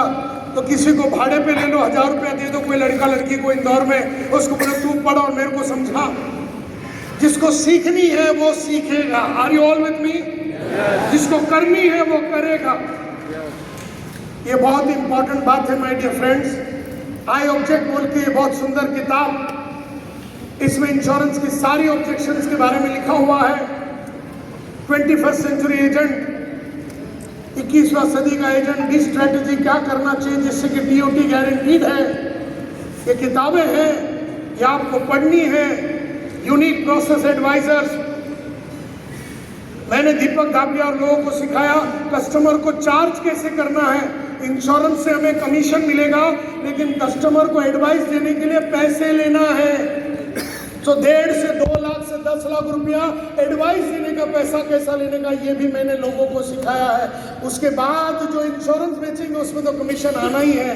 तो किसी को भाड़े पे ले लो, 1000 रुपया दे दो कोई लड़का लड़की को इंदौर में, उसको बोलो तू पढ़ो और मेरे को समझा। जिसको सीखनी है वो सीखेगा। Are you all with me? जिसको करनी है वो करेगा। ये बहुत इंपॉर्टेंट बात है my dear friends. I object बोल के ये बहुत सुंदर किताब, इसमें इंश्योरेंस की सारी ऑब्जेक्शंस के बारे में लिखा हुआ है। 21st सेंचुरी एजेंट, 21वां सदी का एजेंट की स्ट्रेटेजी क्या करना चाहिए जिससे कि DOT गारंटीड है। ये किताबें हैं, ये आपको पढ़नी है। यूनिक प्रोसेस एडवाइजर्स, मैंने दीपक धापिया और लोगों को सिखाया कस्टमर को चार्ज कैसे करना है। इंश्योरेंस से हमें कमीशन मिलेगा, लेकिन कस्टमर को एडवाइस देने के लिए पैसे लेना है। तो 1.5 से 2 लाख से 10 लाख रुपया एडवाइस देने का पैसा कैसा लेने का, ये भी मैंने लोगों को सिखाया है। उसके बाद जो इंश्योरेंस बेचेंगे उसमें तो कमीशन आना ही है।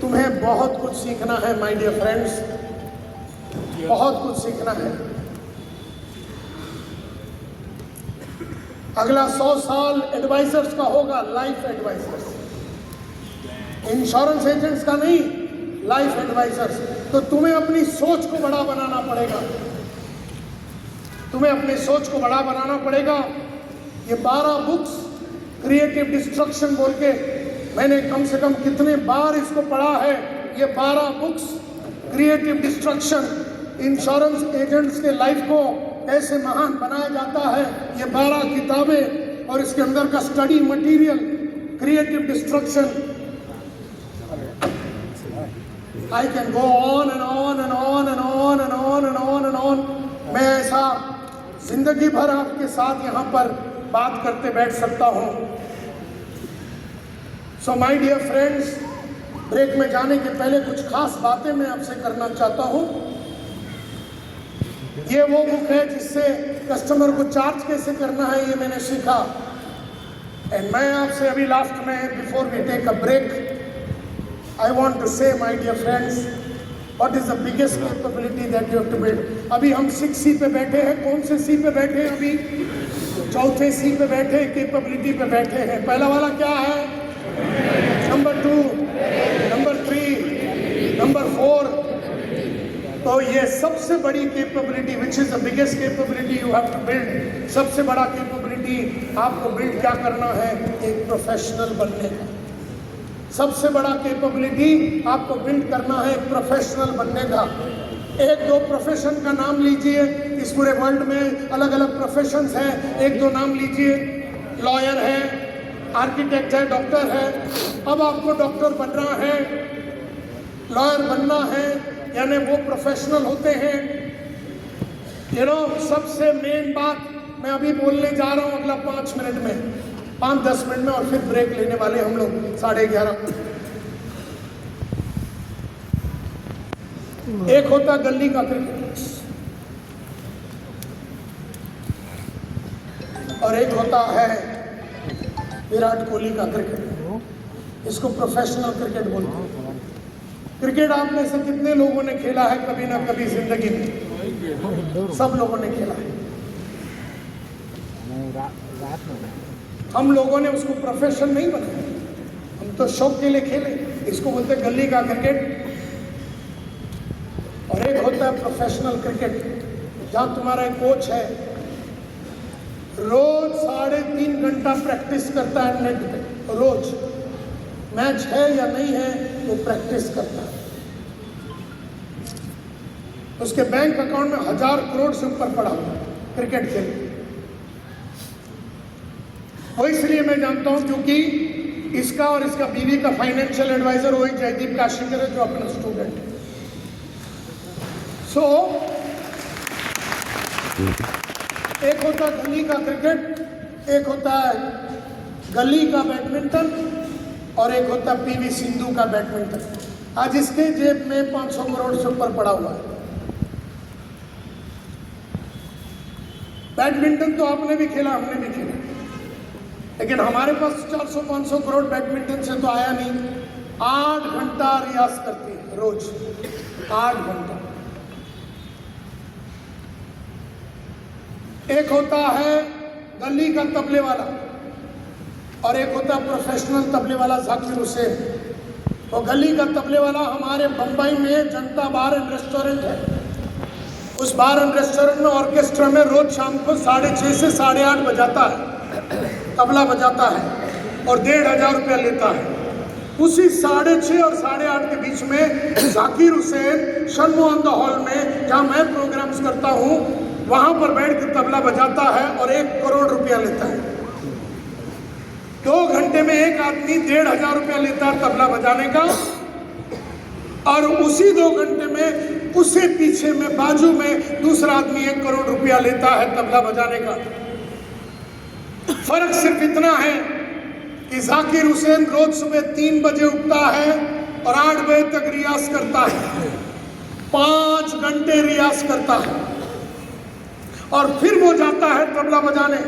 तुम्हें बहुत कुछ सीखना है माय डियर फ्रेंड्स, बहुत कुछ सीखना है। अगला 100 साल एडवाइजर्स का होगा, लाइफ एडवाइजर्स, इंश्योरेंस एजेंट्स का नहीं, लाइफ एडवाइजर्स। तो तुम्हें अपनी सोच को बड़ा बनाना पड़ेगा, तुम्हें अपनी सोच को बड़ा बनाना पड़ेगा। ये 12 बुक्स क्रिएटिव डिस्ट्रक्शन बोल के मैंने कम से कम कितने बार इसको पढ़ा है। ये 12 books creative destruction, insurance agents के लाइफ को कैसे महान बनाया जाता है, ये 12 किताबें और इसके अंदर का study material creative destruction. I can go on and on and on and on and on and on and on। मैं ऐसा जिंदगी भर आपके साथ यहाँ पर बात करते बैठ सकता हूँ। So my dear friends, break में जाने के पहले कुछ खास बातें मैं आपसे करना चाहता हूँ। ये वो बुक है जिससे कस्टमर को चार्ज कैसे करना है, ये मैंने सीखा। एंड मैं आपसे अभी लास्ट में, before we take a break, I want to say, my dear friends, what is the biggest capability that you have to build? अभी हम 6C पे बैठे हैं। कौन से C पे बैठे हैं? अभी 4थे C पे बैठे, कैपेबिलिटी पे बैठे हैं। पहला वाला क्या है? Number 2, number 3, number 4। तो ये सबसे बड़ी capability, which is the biggest capability you have to build. सबसे बड़ा कैपेबिलिटी आपको बिल्ड क्या करना है? एक प्रोफेशनल बनने का। सबसे बड़ा कैपेबिलिटी आपको बिल्ड करना है एक प्रोफेशनल बनने का। 1-2 प्रोफेशन का नाम लीजिए। इस पूरे वर्ल्ड में अलग अलग प्रोफेशंस हैं, 1-2 नाम लीजिए। लॉयर है, आर्किटेक्ट है, डॉक्टर है। अब आपको डॉक्टर बनना है, लॉयर बनना है, यानी वो प्रोफेशनल होते हैं। सबसे मेन बात मैं अभी बोलने जा रहा हूँ अगला 5 मिनट में, 5-10 मिनट में, और फिर ब्रेक लेने वाले हम लोग 11:30। एक होता गली का क्रिकेट और एक होता है विराट कोहली का क्रिकेट। इसको प्रोफेशनल क्रिकेट बोलते हैं। क्रिकेट आप में से कितने लोगों ने खेला है कभी ना कभी जिंदगी में? सब लोगों ने खेला है। हम लोगों ने उसको प्रोफेशन नहीं बनाया, हम तो शौक के लिए खेले। इसको बोलते हैं गली का क्रिकेट। और एक होता है प्रोफेशनल क्रिकेट, जहाँ तुम्हारा एक कोच है, रोज 3.5 घंटा प्रैक्टिस करता है नेट पे। रोज मैच है या नहीं है वो प्रैक्टिस करता है। उसके बैंक अकाउंट में 1000 करोड़ से ऊपर पड़ा हुआ क्रिकेट के लिए। वो इसलिए मैं जानता हूं क्योंकि इसका और इसका बीवी का फाइनेंशियल एडवाइजर वही जयदीप काशीकर है, जो अपना स्टूडेंट है। सो एक होता है गली का क्रिकेट, एक होता है गली का बैडमिंटन, और एक होता है पीवी सिंधु का बैडमिंटन। आज इसके जेब में 500 करोड़ से ऊपर पड़ा हुआ है। बैडमिंटन तो आपने भी खेला, हमने भी खेला, लेकिन हमारे पास 400-500 करोड़ बैडमिंटन से तो आया नहीं। 8 घंटा रियाज करती है रोज, 8 घंटा। एक होता है गली का तबले वाला और एक होता है प्रोफेशनल तबले वाला जाकिर हुसैन। वो गली का तबले वाला हमारे बंबई में जनता बार एंड रेस्टोरेंट है। उस बार एंड रेस्टोरेंट में ऑर्केस्ट्रा में रोज शाम को 6:30 से 8:30 बजाता है, तबला बजाता है और 1,500 रुपया लेता है। उसी 6:30 और 8:30 के बीच में जाकिर हुसैन शनमोहन द हॉल में, जहाँ मैं प्रोग्राम्स करता हूँ, वहाँ पर बैठ के तबला बजाता है और 1 करोड़ रुपया लेता है। 2 घंटे में एक आदमी 1,500 रुपया लेता है तबला बजाने का, और उसी 2 घंटे में उससे पीछे में बाजू में दूसरा आदमी 1 करोड़ रुपया लेता है तबला बजाने का। फर्क सिर्फ इतना है कि जाकिर हुसैन रोज सुबह 3 बजे उठता है और 8 बजे तक रियाज करता है। 5 घंटे रियाज करता है और फिर वो जाता है तबला बजाने।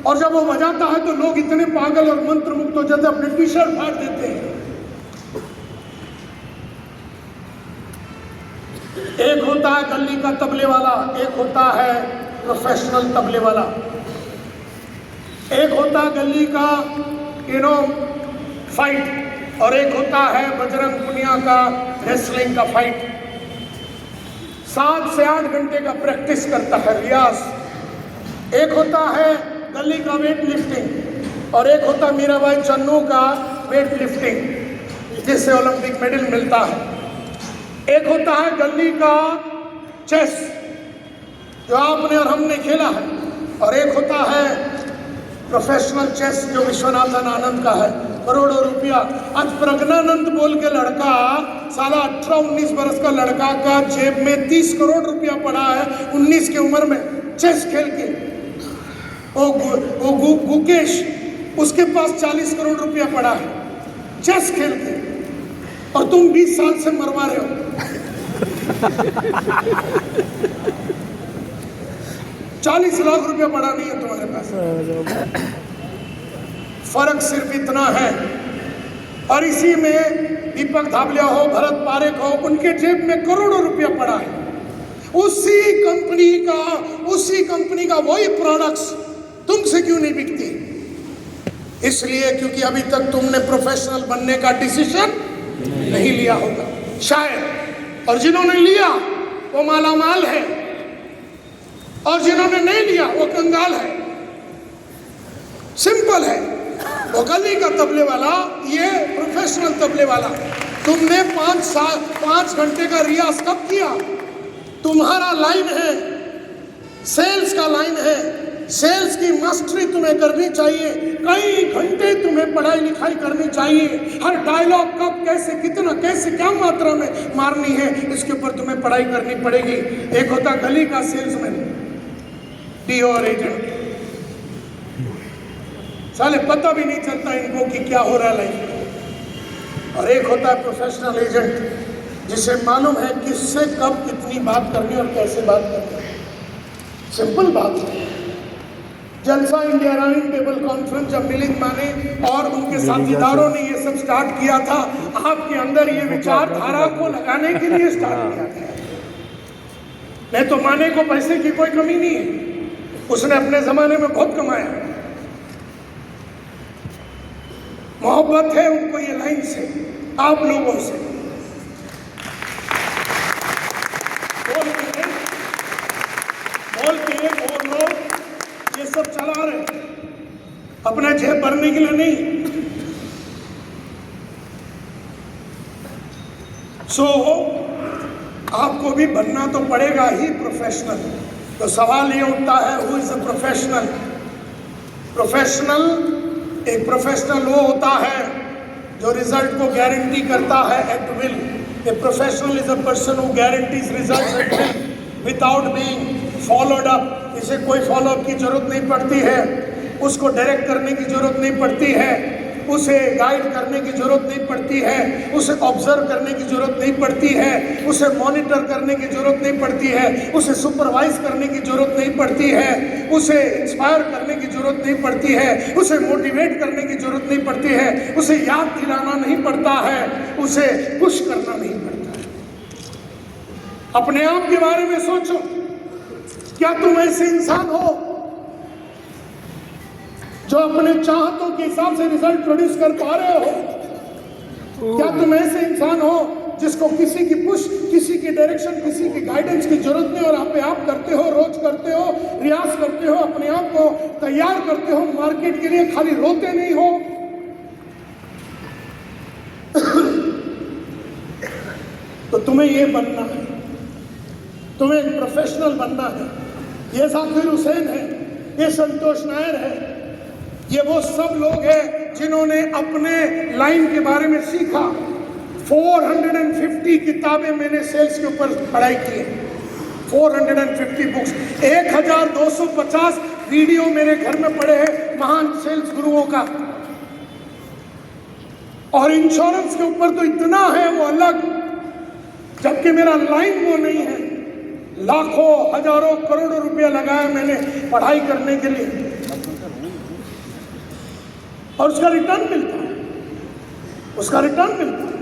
और जब वो बजाता है तो लोग इतने पागल और मंत्र मुक्त हो जाते, अपने टी-शर्ट फाड़ देते हैं। एक होता है गली का तबले वाला, एक होता है प्रोफेशनल तबले वाला। एक होता है गली का फाइट और एक होता है बजरंग पुनिया का रेसलिंग का फाइट। 7 से 8 घंटे का प्रैक्टिस करता है, रियाज। एक होता है गली का वेट लिफ्टिंग और एक होता मीराबाई चन्नू का वेट लिफ्टिंग, जिससे ओलंपिक मेडल मिलता है। एक होता है गली का चेस, जो आपने और हमने खेला है, और एक होता है प्रोफेशनल चेस, जो विश्वनाथन आनंद का है, करोड़ों रुपया। आज प्रज्ञानंद बोल के लड़का, साला 18-19 वर्ष का लड़का का जेब में 30 करोड़ रुपया पड़ा है 19 की उम्र में, चेस खेल के। वो गुकेश, उसके पास 40 करोड़ रुपया पड़ा है चेस खेल के, और तुम 20 साल से मरवा रहे हो। 40 लाख रुपया पड़ा नहीं है तुम्हारे पास। फर्क सिर्फ इतना है। और इसी में दीपक धाबलिया हो, भरत पारेख हो, उनके जेब में करोड़ों रुपया पड़ा है। उसी कंपनी का वही प्रोडक्ट्स तुमसे क्यों नहीं बिकती? इसलिए क्योंकि अभी तक तुमने प्रोफेशनल बनने का डिसीजन नहीं लिया होगा शायद। और जिन्होंने लिया वो मालामाल है, और जिन्होंने नहीं लिया वो कंगाल है। सिंपल है। वो गली का तबले वाला, ये प्रोफेशनल तबले वाला। तुमने 5 घंटे का रियाज कब किया? तुम्हारा लाइन है, सेल्स का लाइन है। सेल्स की मास्टरी तुम्हें करनी चाहिए। कई घंटे तुम्हें पढ़ाई लिखाई करनी चाहिए। हर डायलॉग कब, कैसे, कितना, कैसे, क्या मात्रा में मारनी है, इसके ऊपर तुम्हें पढ़ाई करनी पड़ेगी। एक होता गली का सेल्समैन, डीओ और एजेंट, साले पता भी नहीं चलता इनको कि क्या हो रहा है लाइफ में। और एक होता है प्रोफेशनल एजेंट, जिसे मालूम है किससे कब कितनी बात करनी और कैसे बात करनी। सिंपल बात है। जलसा इंडिया राउंड टेबल कॉन्फ्रेंस जब मिलिंद माने और उनके साथीदारों ने ये सब स्टार्ट किया था, आपके अंदर ये विचारधारा को लगाने के लिए स्टार्ट किया था। नहीं तो माने को पैसे की कोई कमी नहीं है, उसने अपने जमाने में बहुत कमाया। मोहब्बत है उनको ये लाइन से, आप लोगों से। बोल के वो लोग ये सब चला रहे अपने जेब भरने के लिए नहीं। सो आपको भी बनना तो पड़ेगा ही प्रोफेशनल। तो सवाल ये उठता है, हु इज अ प्रोफेशनल? एक प्रोफेशनल वो होता है जो रिजल्ट को गारंटी करता है at will. A professional is a person who guarantees results at will without being followed up. इसे कोई फॉलोअप की जरूरत नहीं पड़ती है, उसको डायरेक्ट करने की जरूरत नहीं पड़ती है। उसे गाइड करने की जरूरत नहीं पड़ती है, उसे ऑब्जर्व करने की जरूरत नहीं पड़ती है, उसे मॉनिटर करने की जरूरत नहीं पड़ती है, उसे सुपरवाइज करने की जरूरत नहीं पड़ती है, उसे इंस्पायर करने की जरूरत नहीं पड़ती है, उसे मोटिवेट करने की जरूरत नहीं पड़ती है, उसे याद दिलाना नहीं पड़ता है, उसे पुश करना नहीं पड़ता है। अपने आप के बारे में सोचो, क्या तुम ऐसे इंसान हो जो अपने चाहतों के हिसाब से रिजल्ट प्रोड्यूस कर पा रहे हो? क्या तुम ऐसे इंसान हो जिसको किसी की पुश, किसी की डायरेक्शन, किसी की गाइडेंस की जरूरत नहीं और आप करते हो, रोज करते हो, रियाज करते हो, अपने आप को तैयार करते हो मार्केट के लिए, खाली रोते नहीं हो? तो तुम्हें ये बनना है, तुम्हें एक प्रोफेशनल बनना है। ये जाकिर हुसैन है, ये संतोष नायर है, ये वो सब लोग हैं जिन्होंने अपने लाइन के बारे में सीखा। 450 किताबें मैंने सेल्स के ऊपर पढ़ाई की है, 450 बुक्स, 1250 वीडियो मेरे घर में पड़े हैं महान सेल्स गुरुओं का। और इंश्योरेंस के ऊपर तो इतना है वो अलग, जबकि मेरा लाइन वो नहीं है। लाखों, हजारों, करोड़ों रुपया लगाया मैंने पढ़ाई करने के लिए और उसका रिटर्न मिलता है, उसका रिटर्न मिलता है।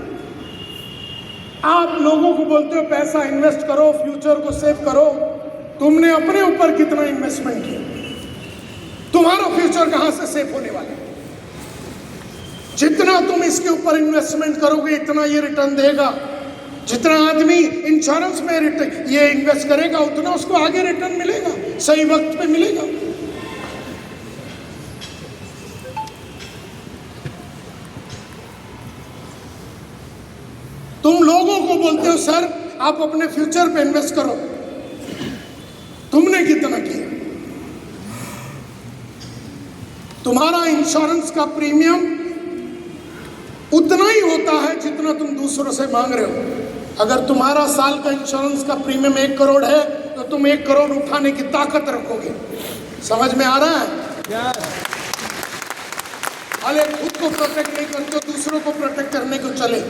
आप लोगों को बोलते हो पैसा इन्वेस्ट करो, फ्यूचर को सेव करो, तुमने अपने ऊपर कितना इन्वेस्टमेंट किया? तुम्हारा फ्यूचर कहां से सेव होने वाला है? जितना तुम इसके ऊपर इन्वेस्टमेंट करोगे इतना ये रिटर्न देगा। जितना आदमी इंश्योरेंस में ये इन्वेस्ट करेगा उतना उसको आगे रिटर्न मिलेगा, सही वक्त पे मिलेगा। तुम लोगों को बोलते हो सर आप अपने फ्यूचर पे इन्वेस्ट करो, तुमने कितना किया? तुम्हारा इंश्योरेंस का प्रीमियम उतना ही होता है जितना तुम दूसरों से मांग रहे हो। अगर तुम्हारा साल का इंश्योरेंस का प्रीमियम 1 करोड़ है तो तुम 1 करोड़ उठाने की ताकत रखोगे। समझ में आ रहा है? अरे खुद को प्रोटेक्ट नहीं करते, दूसरों को प्रोटेक्ट करने को चले।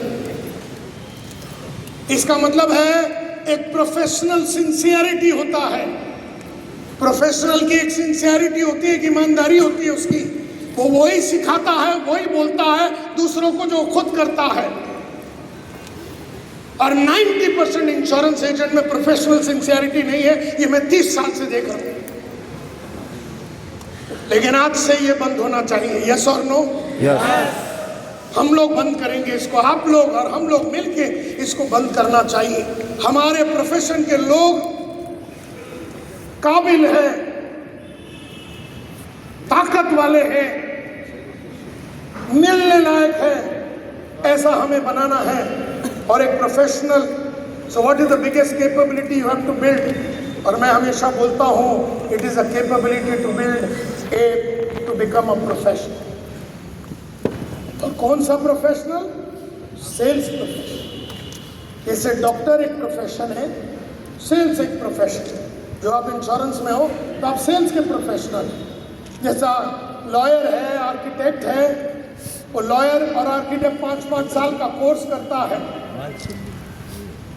इसका मतलब है एक प्रोफेशनल सिंसियरिटी होता है। प्रोफेशनल की एक सिंसियरिटी होती है, एक ईमानदारी होती है उसकी। वो वही सिखाता है, वही बोलता है दूसरों को जो खुद करता है। और 90% इंश्योरेंस एजेंट में प्रोफेशनल सिंसियरिटी नहीं है, ये मैं 30 साल से देख रहा हूं। लेकिन आज से ये बंद होना चाहिए। यस और नो? यस। हम लोग बंद करेंगे इसको, आप लोग और हम लोग मिलके इसको बंद करना चाहिए। हमारे प्रोफेशन के लोग काबिल हैं, ताकत वाले हैं, मिलने लायक है, ऐसा हमें बनाना है। और एक professional, so what is the biggest capability you have to build? और मैं हमेशा बोलता हूं it is a capability to build to become a professional. और कौन सा प्रोफेशनल? Sales professional. जैसे डॉक्टर एक प्रोफेशन है, सेल्स एक प्रोफेशन है। जो आप इंश्योरेंस में हो तो आप सेल्स के प्रोफेशनल। जैसा लॉयर है, आर्किटेक्ट है, वो लॉयर और आर्किटेक्ट 5-5 साल का कोर्स करता है,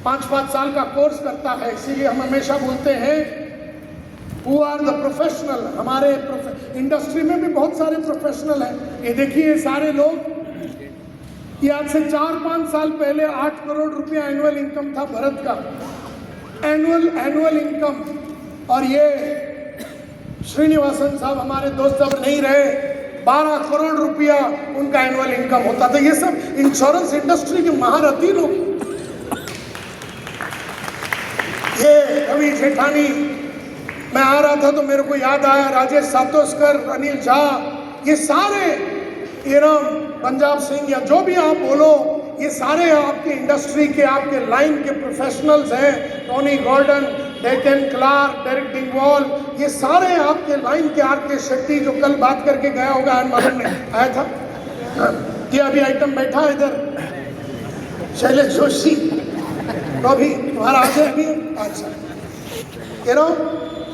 5-5 साल का कोर्स करता है। इसीलिए हम हमेशा बोलते हैं हु आर द प्रोफेशनल। हमारे इंडस्ट्री में भी बहुत सारे प्रोफेशनल हैं। ये देखिए सारे लोग, ये आज से 4-5 साल पहले 8 करोड़ रुपया एनुअल इनकम था भरत का, एनुअल इनकम। और ये श्रीनिवासन साहब हमारे दोस्त अब नहीं रहे, 12 करोड़ रुपया उनका एनुअल इनकम होता था। ये सब इंश्योरेंस इंडस्ट्री के महारथी लोग। ये रवि जेठानी, मैं आ रहा था तो मेरे को याद आया, राजेश सातोस्कर, अनिल झा, ये सारे, पंजाब सिंह या जो भी आप बोलो, ये सारे आपके इंडस्ट्री के, आपके लाइन के प्रोफेशनल्स हैं। Tony Gordon, Deacon Clark, Derrick Dingwall, ये सारे आपके लाइन के। आर.के. शेट्टी जो कल बात करके गया होगा, मालूम नहीं आया था, ये अभी आइटम बैठा है इधर, शैलेश जोशी, तो अभी तुम्हारा आज है अभी। अच्छा,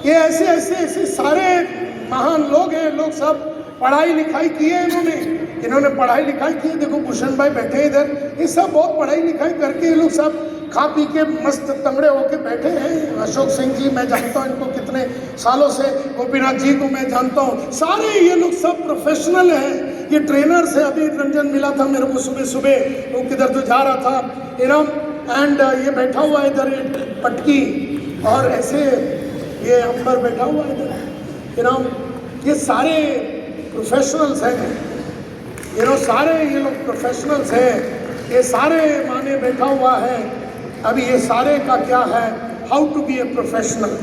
ये ऐसे सारे महान लोग हैं। लोग सब पढ़ाई लिखाई किए इन्होंने, इन्होंने पढ़ाई लिखाई की, देखो भूषण भाई बैठे हैं इधर, ये सब बहुत पढ़ाई लिखाई करके ये लोग सब खा पी के मस्त तंगड़े होके बैठे हैं। अशोक सिंह जी मैं जानता हूँ इनको कितने सालों से, गोपीनाथ जी को मैं जानता हूँ, सारे ये लोग सब प्रोफेशनल हैं, ये ट्रेनर से। अभी रंजन मिला था मेरे को सुबह सुबह, वो किधर तो जा रहा था इनाम, एंड ये बैठा हुआ है इधर पटकी, और ऐसे ये अंबर बैठा हुआ है इधर इनाम। ये सारे प्रोफेशनल्स हैं, सारे ये लोग प्रोफेशनल्स हैं, ये सारे माने बैठा हुआ है। अभी ये सारे का क्या है, how to be a professional,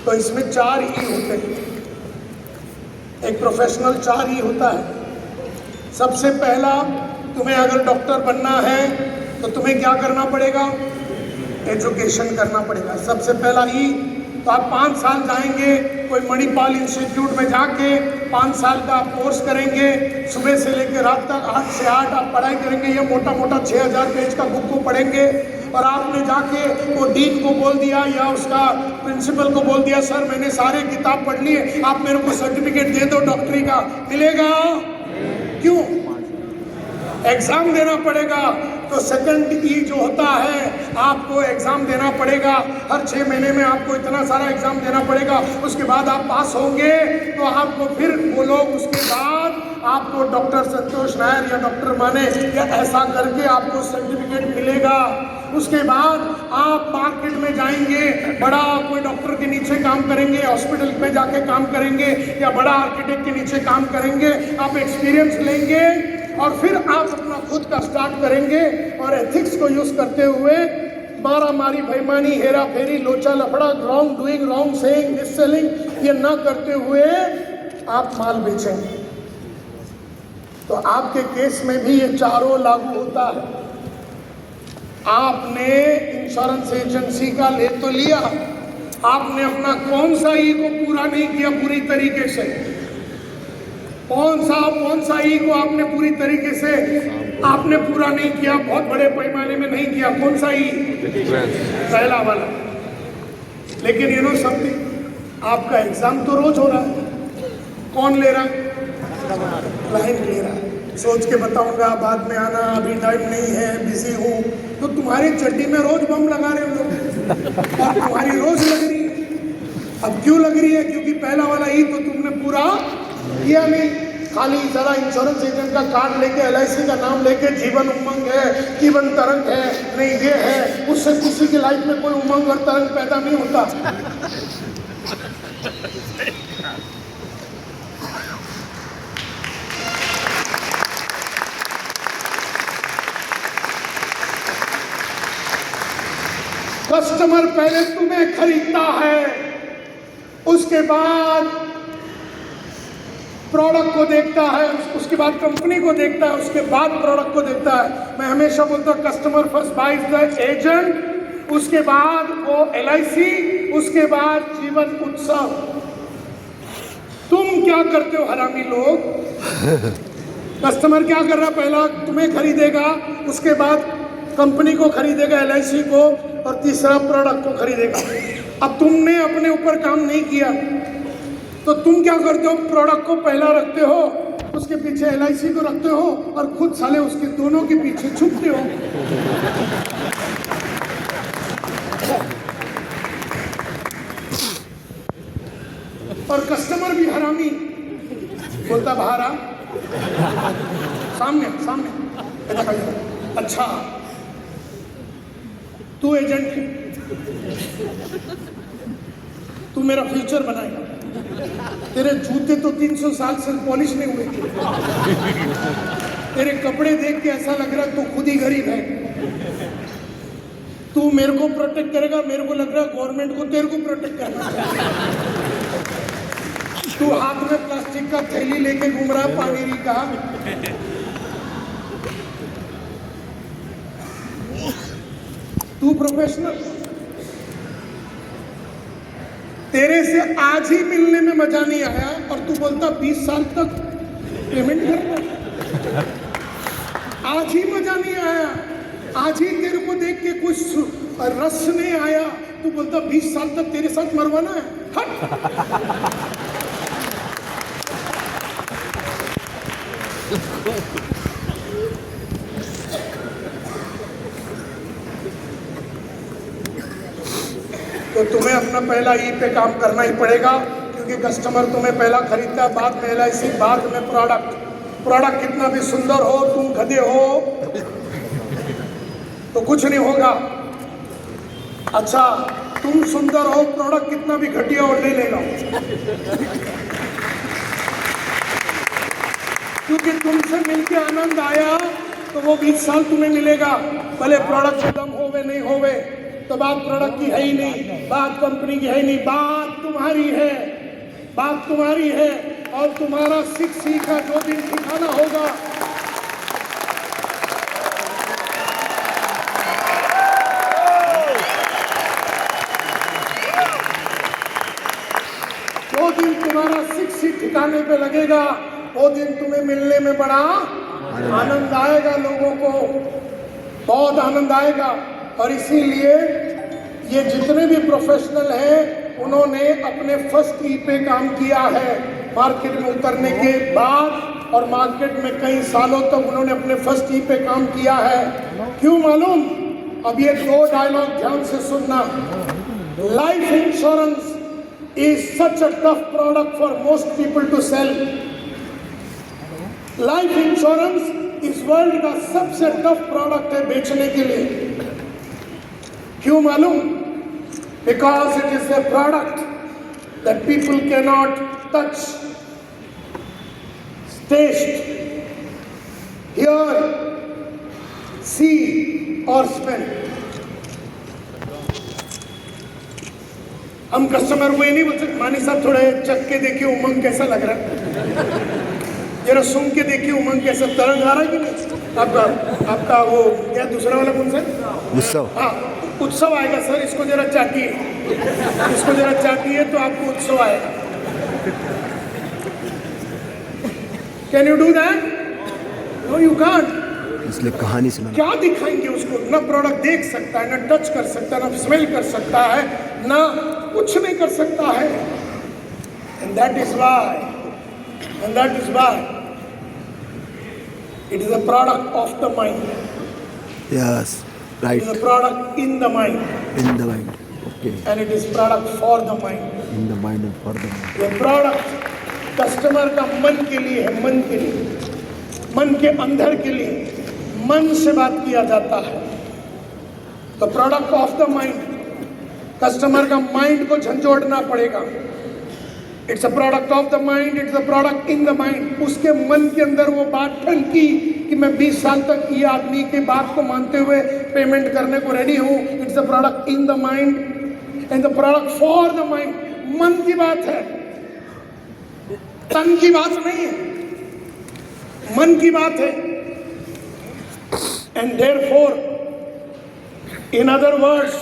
तो इसमें 4 ई होते हैं। एक प्रोफेशनल 4 ई होता है। सबसे पहला, तुम्हें अगर डॉक्टर बनना है तो तुम्हें क्या करना पड़ेगा, एजुकेशन करना पड़ेगा। सबसे पहला ई, तो आप 5 साल जाएंगे कोई मणिपाल इंस्टीट्यूट में जाके 5 साल का आप कोर्स करेंगे, सुबह से लेकर रात तक 8 से 8 आप पढ़ाई करेंगे, ये मोटा मोटा 6000 पेज का बुक को पढ़ेंगे, और आपने जाके वो डीन को बोल दिया या उसका प्रिंसिपल को बोल दिया, सर मैंने सारे किताब पढ़ लिए, आप मेरे को सर्टिफिकेट दे दो डॉक्टरी का, मिलेगा? क्यों? एग्जाम देना पड़ेगा। तो सेकंड ई जो होता है, आपको एग्जाम देना पड़ेगा, हर 6 महीने में आपको इतना सारा एग्जाम देना पड़ेगा। उसके बाद आप पास होंगे तो आपको फिर वो लोग, उसके बाद आपको डॉक्टर संतोष नायर या डॉक्टर माने या ऐसा करके आपको सर्टिफिकेट मिलेगा। उसके बाद आप मार्केट में जाएंगे, बड़ा कोई डॉक्टर के नीचे काम करेंगे, हॉस्पिटल में जाके काम करेंगे, या बड़ा आर्किटेक्ट के नीचे काम करेंगे, आप एक्सपीरियंस लेंगे, और फिर आप अपना खुद का स्टार्ट करेंगे, और एथिक्स को यूज करते हुए मारा मारी, बेईमानी, हेरा फेरी, लोचा लफड़ा, wrong doing, wrong saying, miss selling, ये ना करते हुए आप माल बेचेंगे। तो आपके केस में भी ये चारों लागू होता है। आपने इंश्योरेंस एजेंसी का ले तो लिया, आपने अपना कौन सा ई को पूरा नहीं किया पूरी तरीके से, कौन सा ई को आपने पूरी तरीके से आपने पूरा नहीं किया, बहुत बड़े पैमाने में नहीं किया, कौन सा ई? पहला वाला। लेकिन यू नो समथिंग, आपका एग्जाम तो रोज हो रहा है, कौन ले रहा है? क्लाइंट ले रहा है। सोच के बताऊंगा, बाद में आना, अभी टाइम नहीं है, बिजी हूँ, तो तुम्हारी चड्डी में रोज बम लगा रहे हो लोग, और तुम्हारी रोज लग रही है। अब क्यों लग रही है? क्योंकि पहला वाला ई तो तुमने पूरा किया नहीं, खाली जरा इंश्योरेंस एजेंट का कार्ड लेके, LIC का नाम लेके, जीवन उमंग है, जीवन तरंग है, नहीं ये है, उससे किसी की लाइफ में कोई उमंग और तरंग पैदा नहीं होता। कस्टमर पहले तुम्हें खरीदता है, उसके बाद प्रोडक्ट को देखता है, उसके बाद कंपनी को देखता है, उसके बाद प्रोडक्ट को देखता है। मैं हमेशा बोलता हूँ customer first buys the agent, उसके बाद वो LIC, उसके बाद जीवन उत्सव। तुम क्या करते हो हरामी लोग? कस्टमर क्या कर रहा है? पहला तुम्हें खरीदेगा, उसके बाद कंपनी को खरीदेगा, LIC को, और तीसरा प्रोडक्ट को खरीदेगा। अब तुमने अपने ऊपर काम नहीं किया, तो तुम क्या करते हो? प्रोडक्ट को पहला रखते हो, उसके पीछे LIC को रखते हो, और खुद साले उसके दोनों के पीछे छुपते हो। और कस्टमर भी हरामी बोलता, बाहर आ, सामने सामने। अच्छा तू एजेंट है, तू मेरा फ्यूचर बनाएगा, तेरे जूते तो 300 साल से पॉलिश नहीं हुए, तेरे कपड़े देख के ऐसा लग रहा है तू खुद ही गरीब है, तू मेरे को प्रोटेक्ट करेगा, मेरे को लग रहा है गवर्नमेंट को तेरे को प्रोटेक्ट करना चाहिए। तू हाथ में प्लास्टिक का थैली लेके घूम रहा है पानीरी का, तू प्रोफेशनल, तेरे से आज ही मिलने में मजा नहीं आया और तू बोलता 20 साल तक पेमेंट करना, आज ही मजा नहीं आया, आज ही तेरे को देख के कुछ रस नहीं आया, तू बोलता 20 साल तक तेरे साथ मरवाना है। हट। तो तुम्हें अपना पहला ई पे काम करना ही पड़ेगा, क्योंकि कस्टमर तुम्हें पहला खरीदता है, बाद में LIC, बाद में प्रोडक्ट कितना भी सुंदर हो, तुम गधे हो तो कुछ नहीं होगा। अच्छा, तुम सुंदर हो, प्रोडक्ट कितना भी घटिया हो ले लेगा, क्योंकि तुमसे मिलके आनंद आया तो वो 20 साल तुम्हें मिलेगा। भले प्रोडक्ट खत्म होवे नहीं होवे, तो बात प्रोडक्ट की है ही नहीं, बात कंपनी की है ही नहीं, बात तुम्हारी है, बात तुम्हारी है। और तुम्हारा 6C का जो दिन ठिकाना होगा, जो दिन तुम्हारा 6C ठिकाने पे लगेगा, वो दिन तुम्हें मिलने में बड़ा आनंद आएगा, लोगों को बहुत आनंद आएगा। और इसीलिए ये जितने भी प्रोफेशनल हैं, उन्होंने अपने फर्स्ट ई पे काम किया है मार्केट में उतरने के बाद, और मार्केट में कई सालों तक उन्होंने अपने फर्स्ट ई पे काम किया है। क्यों मालूम? अब ये 2 डायलॉग ध्यान से सुनना। Life insurance is such a tough product for most people to sell. Life insurance इस वर्ल्ड का सबसे टफ प्रोडक्ट है बेचने के लिए। क्यों मालूम? Because it is a product that people cannot touch, taste, hear, see or smell. हम कस्टमर को ये नहीं बोल सकते, मानी साहब थोड़े चख के देखिए उमंग कैसा लग रहा है, जरा सुन के देखिए उमंग कैसा तरंग आ रहा है कि नहीं। आपका वो क्या दूसरा वाला कौन सा? उत्सव। हाँ, उत्सव आएगा सर, इसको जरा चाटिए, इसको जरा चाटिए तो आपको उत्सव आएगा। Can you do that? No you can't. इसलिए कहानी सुना। क्या दिखाएंगे उसको? ना प्रोडक्ट देख सकता है, ना टच कर सकता है, ना स्मेल कर सकता है, ना कुछ नहीं कर सकता है। And that is why it is a product of the mind. Yes, right. It is a product in the mind. In the mind. Okay. And it is product for the mind. In the mind and for the mind. ये प्रोडक्ट कस्टमर का मन के लिए है, मन के लिए, मन के अंदर के लिए, मन से बात किया जाता है। तो product of the mind, customer का माइंड को झंझोड़ना पड़ेगा। It's a product of the mind, it's a product in the mind. उसके मन के अंदर वो बात ठनकी कि मैं 20 साल तक ये आदमी के बात को मानते हुए पेमेंट करने को रेडी हूँ। It's a product in the mind and the product for the mind. मन की बात है, तन की बात नहीं है, मन की बात है। And therefore, in other words,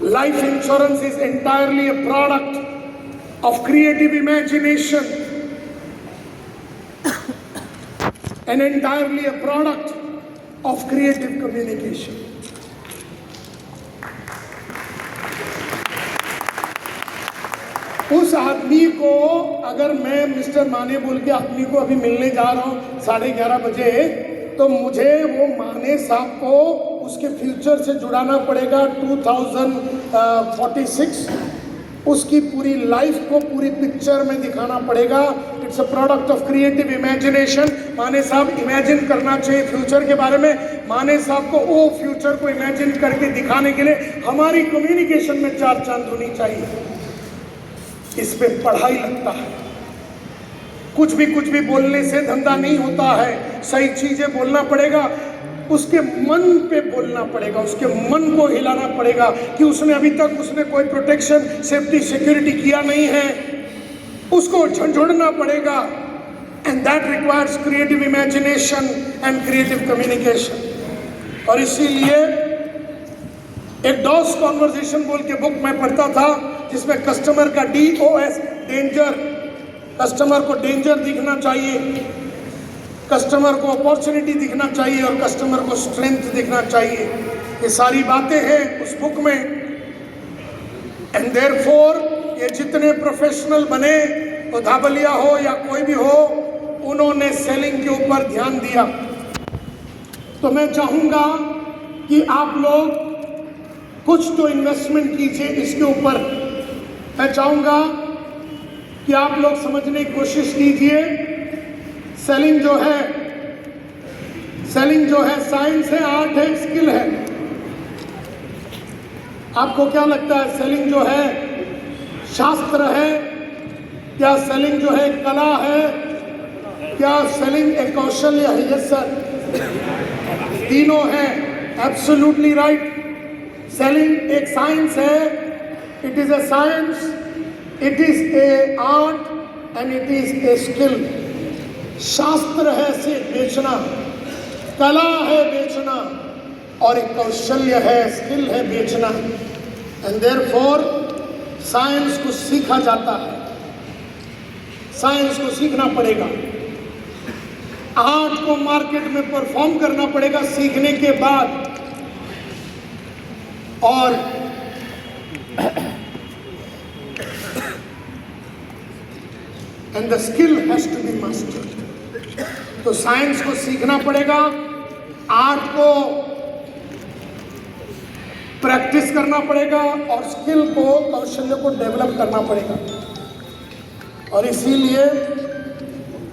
life insurance is entirely a product of creative imagination and entirely a product of creative communication. उस आदमी को अगर मैं मिस्टर माने बोल के आदमी को अभी मिलने जा रहा हूँ 11:30 बजे, तो मुझे वो माने साहब को उसके फ्यूचर से जुड़ाना पड़ेगा 2046। उसकी पूरी लाइफ को पूरी पिक्चर में दिखाना पड़ेगा। It's a product of creative imagination. माने साहब इमेजिन करना चाहिए फ्यूचर के बारे में। माने साहब को वो फ्यूचर को इमेजिन करके दिखाने के लिए हमारी कम्युनिकेशन में 4 चांद होनी चाहिए। इस पे पढ़ाई लगता है। कुछ भी बोलने से धंधा नहीं होता है। सही चीजें बोलना पड़ेगा, उसके मन पे बोलना पड़ेगा, उसके मन को हिलाना पड़ेगा कि उसने अभी तक उसने कोई प्रोटेक्शन, सेफ्टी, सिक्योरिटी किया नहीं है, उसको झंझोड़ना पड़ेगा। And that requires creative imagination and creative communication. और इसीलिए एक डॉस कॉन्वर्सेशन बोल के बुक में पढ़ता था, जिसमें कस्टमर का DOS, डेंजर, कस्टमर को डेंजर दिखना चाहिए, कस्टमर को अपॉर्चुनिटी दिखना चाहिए और कस्टमर को स्ट्रेंथ दिखना चाहिए। ये सारी बातें हैं उस बुक में। एंड देयरफॉर ये जितने प्रोफेशनल बने, तो धाबलिया हो या कोई भी हो, उन्होंने सेलिंग के ऊपर ध्यान दिया। तो मैं चाहूँगा कि आप लोग कुछ तो इन्वेस्टमेंट कीजिए इसके ऊपर। मैं चाहूँगा कि आप लोग समझने की कोशिश कीजिए। सेलिंग जो है साइंस है, आर्ट है, स्किल है। आपको क्या लगता है, सेलिंग जो है शास्त्र है, क्या सेलिंग जो है कला है, क्या सेलिंग एक कौशल्य है? यस सर, तीनों है। Absolutely right. सेलिंग एक साइंस है, it is a science, it is a art and it is a skill. शास्त्र है से बेचना, कला है बेचना, और एक कौशल्य है, स्किल है बेचना। एंड देयरफॉर साइंस को सीखा जाता है, साइंस को सीखना पड़ेगा। आर्ट को मार्केट में परफॉर्म करना पड़ेगा सीखने के बाद। और and the skill has to be mastered. तो साइंस को सीखना पड़ेगा, आर्ट को प्रैक्टिस करना पड़ेगा, और स्किल को, कौशल्य को डेवलप करना पड़ेगा। और इसीलिए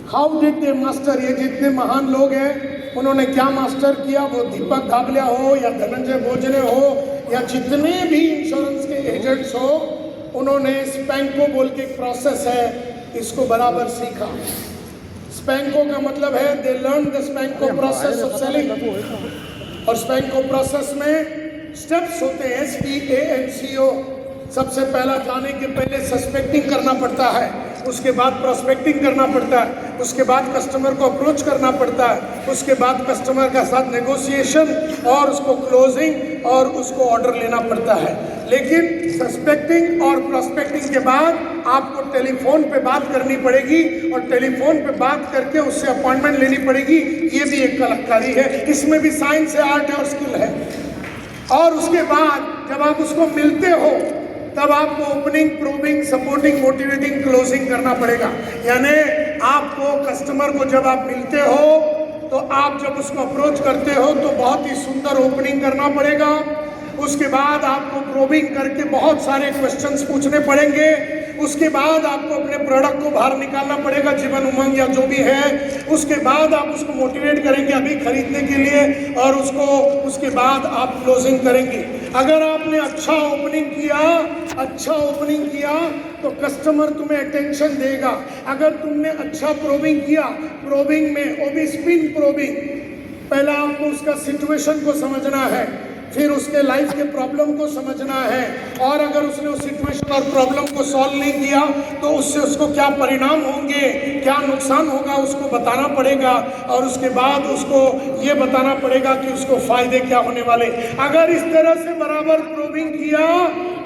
हाउ डिड दे मास्टर, ये जितने महान लोग हैं उन्होंने क्या मास्टर किया? वो दीपक गाबलिया हो या धनंजय भोजने हो या जितने भी इंश्योरेंस के एजेंट्स हो, उन्होंने स्पैंको बोल के एक प्रोसेस है, इसको बराबर सीखा। स्पैंको का मतलब है they learn the SPANCO process of selling. और स्पैंको प्रोसेस में स्टेप्स होते हैं, SPANCO। सबसे पहला जाने के पहले सस्पेक्टिंग करना पड़ता है, उसके बाद प्रोस्पेक्टिंग करना पड़ता है, उसके बाद कस्टमर को अप्रोच करना पड़ता है, उसके बाद कस्टमर के साथ नेगोशिएशन और उसको क्लोजिंग और उसको ऑर्डर लेना पड़ता है। लेकिन सस्पेक्टिंग और प्रोस्पेक्टिंग के बाद आपको टेलीफोन पे बात करनी पड़ेगी, और टेलीफोन पे बात करके उससे अपॉइंटमेंट लेनी पड़ेगी। ये भी एक कलाकारी है, इसमें भी साइंस है, आर्ट है और स्किल है। और उसके बाद जब आप उसको मिलते हो तब आपको opening, proving, supporting, motivating, closing करना पड़ेगा। यानी आपको कस्टमर को जब आप मिलते हो तो आप जब उसको अप्रोच करते हो तो बहुत ही सुंदर ओपनिंग करना पड़ेगा। उसके बाद आपको प्रोबिंग करके बहुत सारे क्वेश्चंस पूछने पड़ेंगे। उसके बाद आपको अपने प्रोडक्ट को बाहर निकालना पड़ेगा, जीवन उमंग या जो भी है। उसके बाद आप उसको मोटिवेट करेंगे अभी खरीदने के लिए, और उसके बाद आप क्लोजिंग करेंगे। अगर आपने अच्छा ओपनिंग किया तो कस्टमर तुम्हें अटेंशन देगा। अगर तुमने अच्छा प्रोबिंग किया, प्रोबिंग में वो भी स्पिन प्रोबिंग, पहला आपको उसका सिचुएशन को समझना है, फिर उसके लाइफ के प्रॉब्लम को समझना है, और अगर उसने उस सिचुएशन और प्रॉब्लम को सॉल्व नहीं किया तो उससे उसको क्या परिणाम होंगे, क्या नुकसान होगा, उसको बताना पड़ेगा। और उसके बाद उसको ये बताना पड़ेगा कि उसको फायदे क्या होने वाले। अगर इस तरह से बराबर प्रोबिंग किया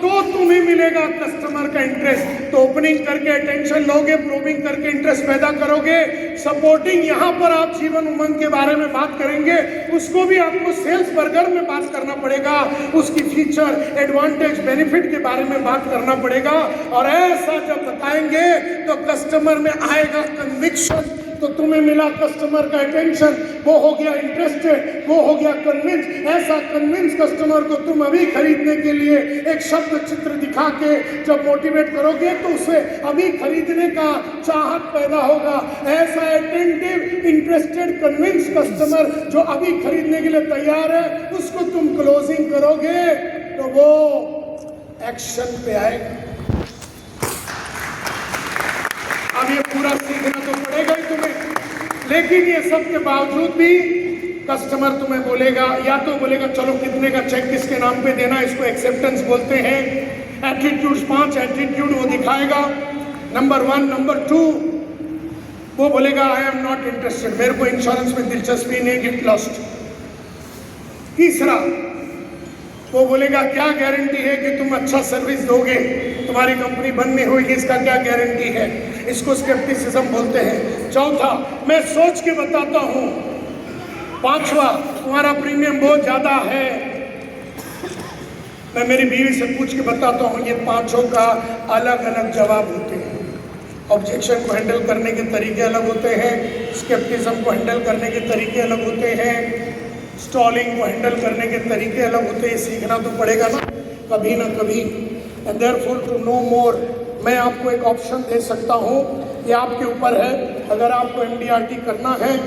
तो तुम्हें मिलेगा कस्टमर का इंटरेस्ट। तो ओपनिंग करके अटेंशन लोगे, प्रोबिंग करके इंटरेस्ट पैदा करोगे, सपोर्टिंग, यहाँ पर आप जीवन उमंग के बारे में बात करेंगे, उसको भी आपको सेल्स बर्गर में बात करना पड़ेगा, उसकी फीचर, एडवांटेज, बेनिफिट के बारे में बात करना पड़ेगा। और ऐसा जब बताएंगे तो कस्टमर में आएगा कन्विक्शन। तो तुम्हें मिला कस्टमर का अटेंशन, वो हो गया इंटरेस्टेड, वो हो गया कन्विंस। ऐसा कन्विंस कस्टमर को तुम अभी खरीदने के लिए एक शब्द चित्र दिखा के जब मोटिवेट करोगे तो उसे अभी खरीदने का चाहत पैदा होगा। ऐसा अटेंटिव, इंटरेस्टेड, कन्विंस कस्टमर जो अभी खरीदने के लिए तैयार है, उसको तुम क्लोजिंग करोगे तो वो एक्शन पे आएगा। अब ये पूरा सीखना तो पड़ेगा ही तुम्हें, लेकिन ये सब के बावजूद भी कस्टमर तुम्हें बोलेगा, या तो बोलेगा चलो कितने का चेक किसके नाम पे देना, इसको एक्सेप्टेंस बोलते हैं। एटीट्यूड, 5 एटीट्यूड वो दिखाएगा। नंबर 1, नंबर 2 वो बोलेगा आई एम नॉट इंटरेस्टेड, मेरे को इंश्योरेंस में दिलचस्पी नहीं, गेट लॉस्ट। तीसरा वो बोलेगा क्या गारंटी है कि तुम अच्छा सर्विस दोगे, तुम्हारी कंपनी बंद नहीं होगी, इसका क्या गारंटी है, इसको स्केप्टिसिज्म बोलते हैं। चौथा, मैं सोच के बताता हूँ। पांचवा, तुम्हारा प्रीमियम बहुत ज़्यादा है, मैं मेरी बीवी से पूछ के बताता हूँ। ये पांचों का अलग अलग जवाब होते हैं। ऑब्जेक्शन को हैंडल करने के तरीके अलग होते हैं, स्केप्टिज्म को हैंडल करने के तरीके अलग होते हैं, स्टॉलिंग को हैंडल करने के तरीके अलग होते हैं। सीखना तो पड़ेगा ना। कभी ना कभी। एंड देयरफॉर टू नो मोर, मैं आपको एक ऑप्शन दे सकता हूँ, ये आपके ऊपर है। अगर आपको MDRT करना है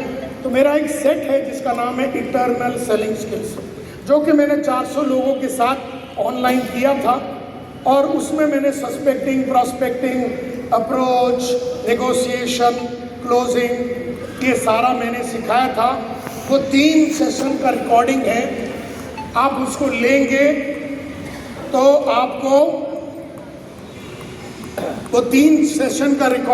तो मेरा एक सेट है जिसका नाम है इटर्नल सेलिंग स्किल्स, जो कि मैंने 400 लोगों के साथ ऑनलाइन किया था। और उसमें मैंने suspecting, prospecting, approach, negotiation, closing, ये सारा मैंने सिखाया था। वो 3 सेशन का रिकॉर्डिंग है, आप उसको लेंगे तो आपको वो 3 सेशन का रिकॉर्ड